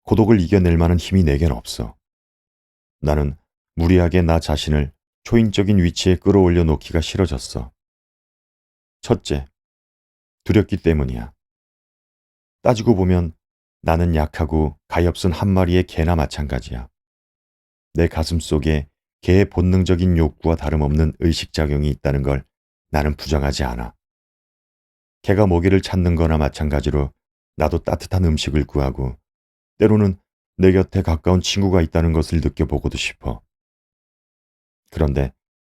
고독을 이겨낼 만한 힘이 내겐 없어. 나는 무리하게 나 자신을 초인적인 위치에 끌어올려 놓기가 싫어졌어. 첫째, 두렵기 때문이야. 따지고 보면 나는 약하고 가엾은 한 마리의 개나 마찬가지야. 내 가슴 속에 개의 본능적인 욕구와 다름없는 의식작용이 있다는 걸 나는 부정하지 않아. 개가 먹이를 찾는 거나 마찬가지로 나도 따뜻한 음식을 구하고 때로는 내 곁에 가까운 친구가 있다는 것을 느껴보고도 싶어. 그런데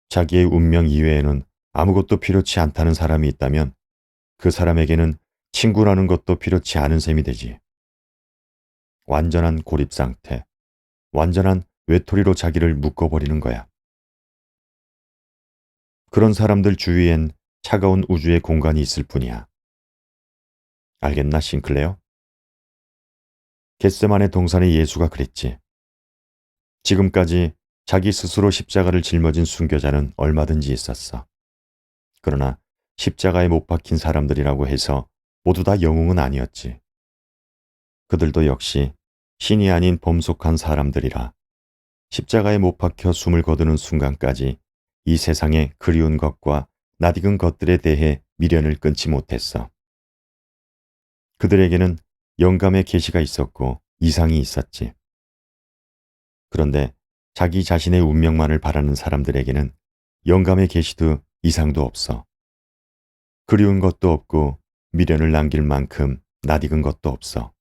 자기의 운명 이외에는 아무것도 필요치 않다는 사람이 있다면 그 사람에게는 친구라는 것도 필요치 않은 셈이 되지. 완전한 고립 상태, 완전한 외톨이로 자기를 묶어버리는 거야. 그런 사람들 주위엔 차가운 우주의 공간이 있을 뿐이야. 알겠나, 싱클레어? 겟세만의 동산의 예수가 그랬지. 지금까지 자기 스스로 십자가를 짊어진 순교자는 얼마든지 있었어. 그러나 십자가에 못 박힌 사람들이라고 해서 모두 다 영웅은 아니었지. 그들도 역시 신이 아닌 범속한 사람들이라 십자가에 못 박혀 숨을 거두는 순간까지 이 세상의 그리운 것과 낯익은 것들에 대해 미련을 끊지 못했어. 그들에게는 영감의 계시가 있었고 이상이 있었지. 그런데 자기 자신의 운명만을 바라는 사람들에게는 영감의 계시도 이상도 없어. 그리운 것도 없고 미련을 남길 만큼 낯익은 것도 없어.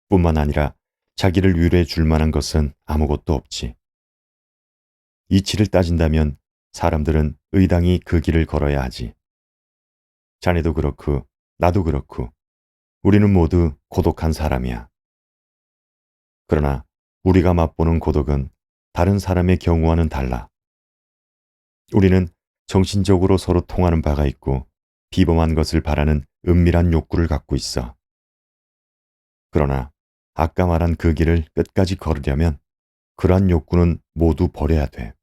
뿐만 아니라 자기를 위로해 줄 만한 것은 아무것도 없지. 이치를 따진다면 사람들은 의당히 그 길을 걸어야 하지. 자네도 그렇고 나도 그렇고 우리는 모두 고독한 사람이야. 그러나 우리가 맛보는 고독은 다른 사람의 경우와는 달라. 우리는 정신적으로 서로 통하는 바가 있고 비범한 것을 바라는 은밀한 욕구를 갖고 있어. 그러나 아까 말한 그 길을 끝까지 걸으려면 그러한 욕구는 모두 버려야 돼.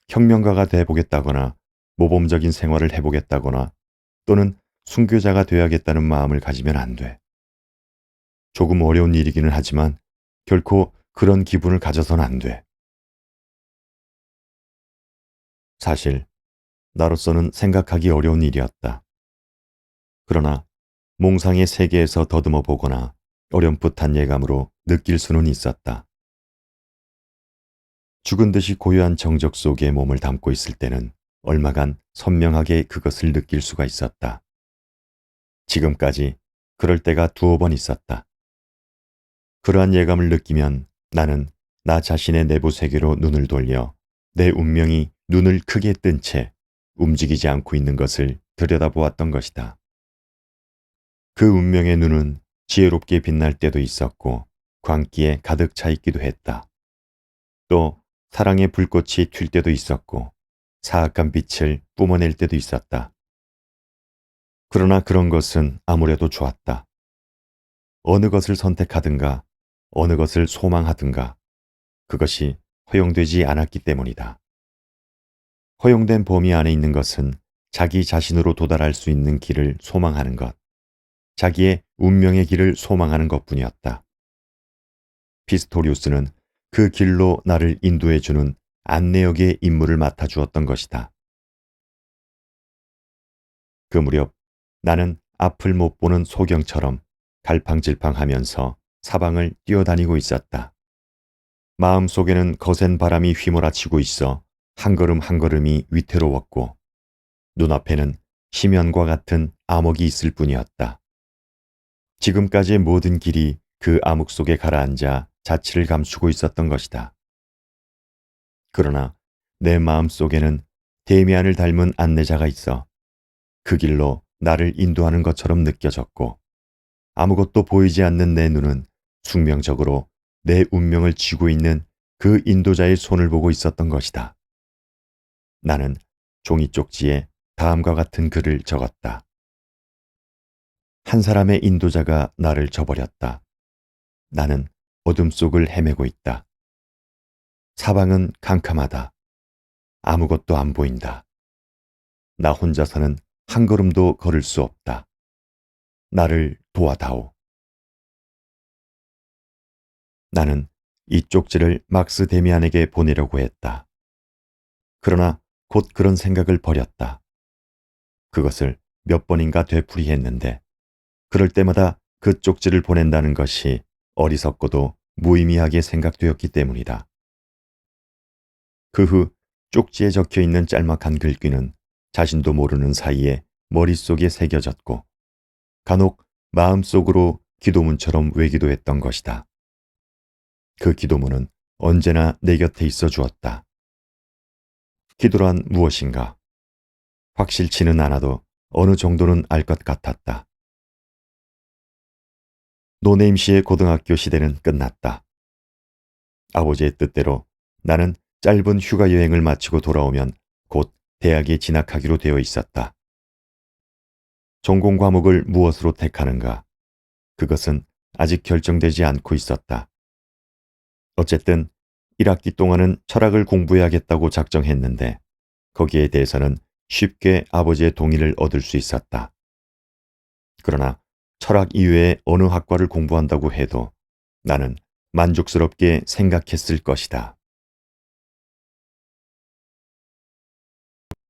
혁명가가 돼보겠다거나 모범적인 생활을 해보겠다거나 또는 순교자가 되어야겠다는 마음을 가지면 안 돼. 조금 어려운 일이기는 하지만 결코 그런 기분을 가져서는 안 돼. 사실 나로서는 생각하기 어려운 일이었다. 그러나 몽상의 세계에서 더듬어 보거나 어렴풋한 예감으로 느낄 수는 있었다. 죽은 듯이 고요한 정적 속에 몸을 담고 있을 때는 얼마간 선명하게 그것을 느낄 수가 있었다. 지금까지 그럴 때가 두어 번 있었다. 그러한 예감을 느끼면 나는 나 자신의 내부 세계로 눈을 돌려 내 운명이 눈을 크게 뜬 채 움직이지 않고 있는 것을 들여다보았던 것이다. 그 운명의 눈은 지혜롭게 빛날 때도 있었고 광기에 가득 차 있기도 했다. 또 사랑의 불꽃이 튈 때도 있었고 사악한 빛을 뿜어낼 때도 있었다. 그러나 그런 것은 아무래도 좋았다. 어느 것을 선택하든가 어느 것을 소망하든가 그것이 허용되지 않았기 때문이다. 허용된 범위 안에 있는 것은 자기 자신으로 도달할 수 있는 길을 소망하는 것, 자기의 운명의 길을 소망하는 것뿐이었다. 피스토리우스는 그 길로 나를 인도해주는 안내역의 임무를 맡아주었던 것이다. 그 무렵 나는 앞을 못 보는 소경처럼 갈팡질팡하면서 사방을 뛰어다니고 있었다. 마음속에는 거센 바람이 휘몰아치고 있어 한 걸음 한 걸음이 위태로웠고 눈앞에는 심연과 같은 암흑이 있을 뿐이었다. 지금까지의 모든 길이 그 암흑 속에 가라앉아 자취를 감추고 있었던 것이다. 그러나 내 마음 속에는 데미안을 닮은 안내자가 있어 그 길로 나를 인도하는 것처럼 느껴졌고 아무것도 보이지 않는 내 눈은 숙명적으로 내 운명을 쥐고 있는 그 인도자의 손을 보고 있었던 것이다. 나는 종이 쪽지에 다음과 같은 글을 적었다. 한 사람의 인도자가 나를 저버렸다. 나는 어둠 속을 헤매고 있다. 사방은 캄캄하다. 아무것도 안 보인다. 나 혼자서는 한 걸음도 걸을 수 없다. 나를 도와다오. 나는 이 쪽지를 막스 데미안에게 보내려고 했다. 그러나 곧 그런 생각을 버렸다. 그것을 몇 번인가 되풀이했는데 그럴 때마다 그 쪽지를 보낸다는 것이 어리석고도 무의미하게 생각되었기 때문이다. 그 후 쪽지에 적혀 있는 짤막한 글귀는 자신도 모르는 사이에 머릿속에 새겨졌고 간혹 마음속으로 기도문처럼 외기도 했던 것이다. 그 기도문은 언제나 내 곁에 있어 주었다. 기도란 무엇인가? 확실치는 않아도 어느 정도는 알 것 같았다. 노네임 씨의 고등학교 시대는 끝났다. 아버지의 뜻대로 나는 짧은 휴가 여행을 마치고 돌아오면 곧 대학에 진학하기로 되어 있었다. 전공 과목을 무엇으로 택하는가? 그것은 아직 결정되지 않고 있었다. 어쨌든 1학기 동안은 철학을 공부해야겠다고 작정했는데 거기에 대해서는 쉽게 아버지의 동의를 얻을 수 있었다. 그러나 철학 이외에 어느 학과를 공부한다고 해도 나는 만족스럽게 생각했을 것이다.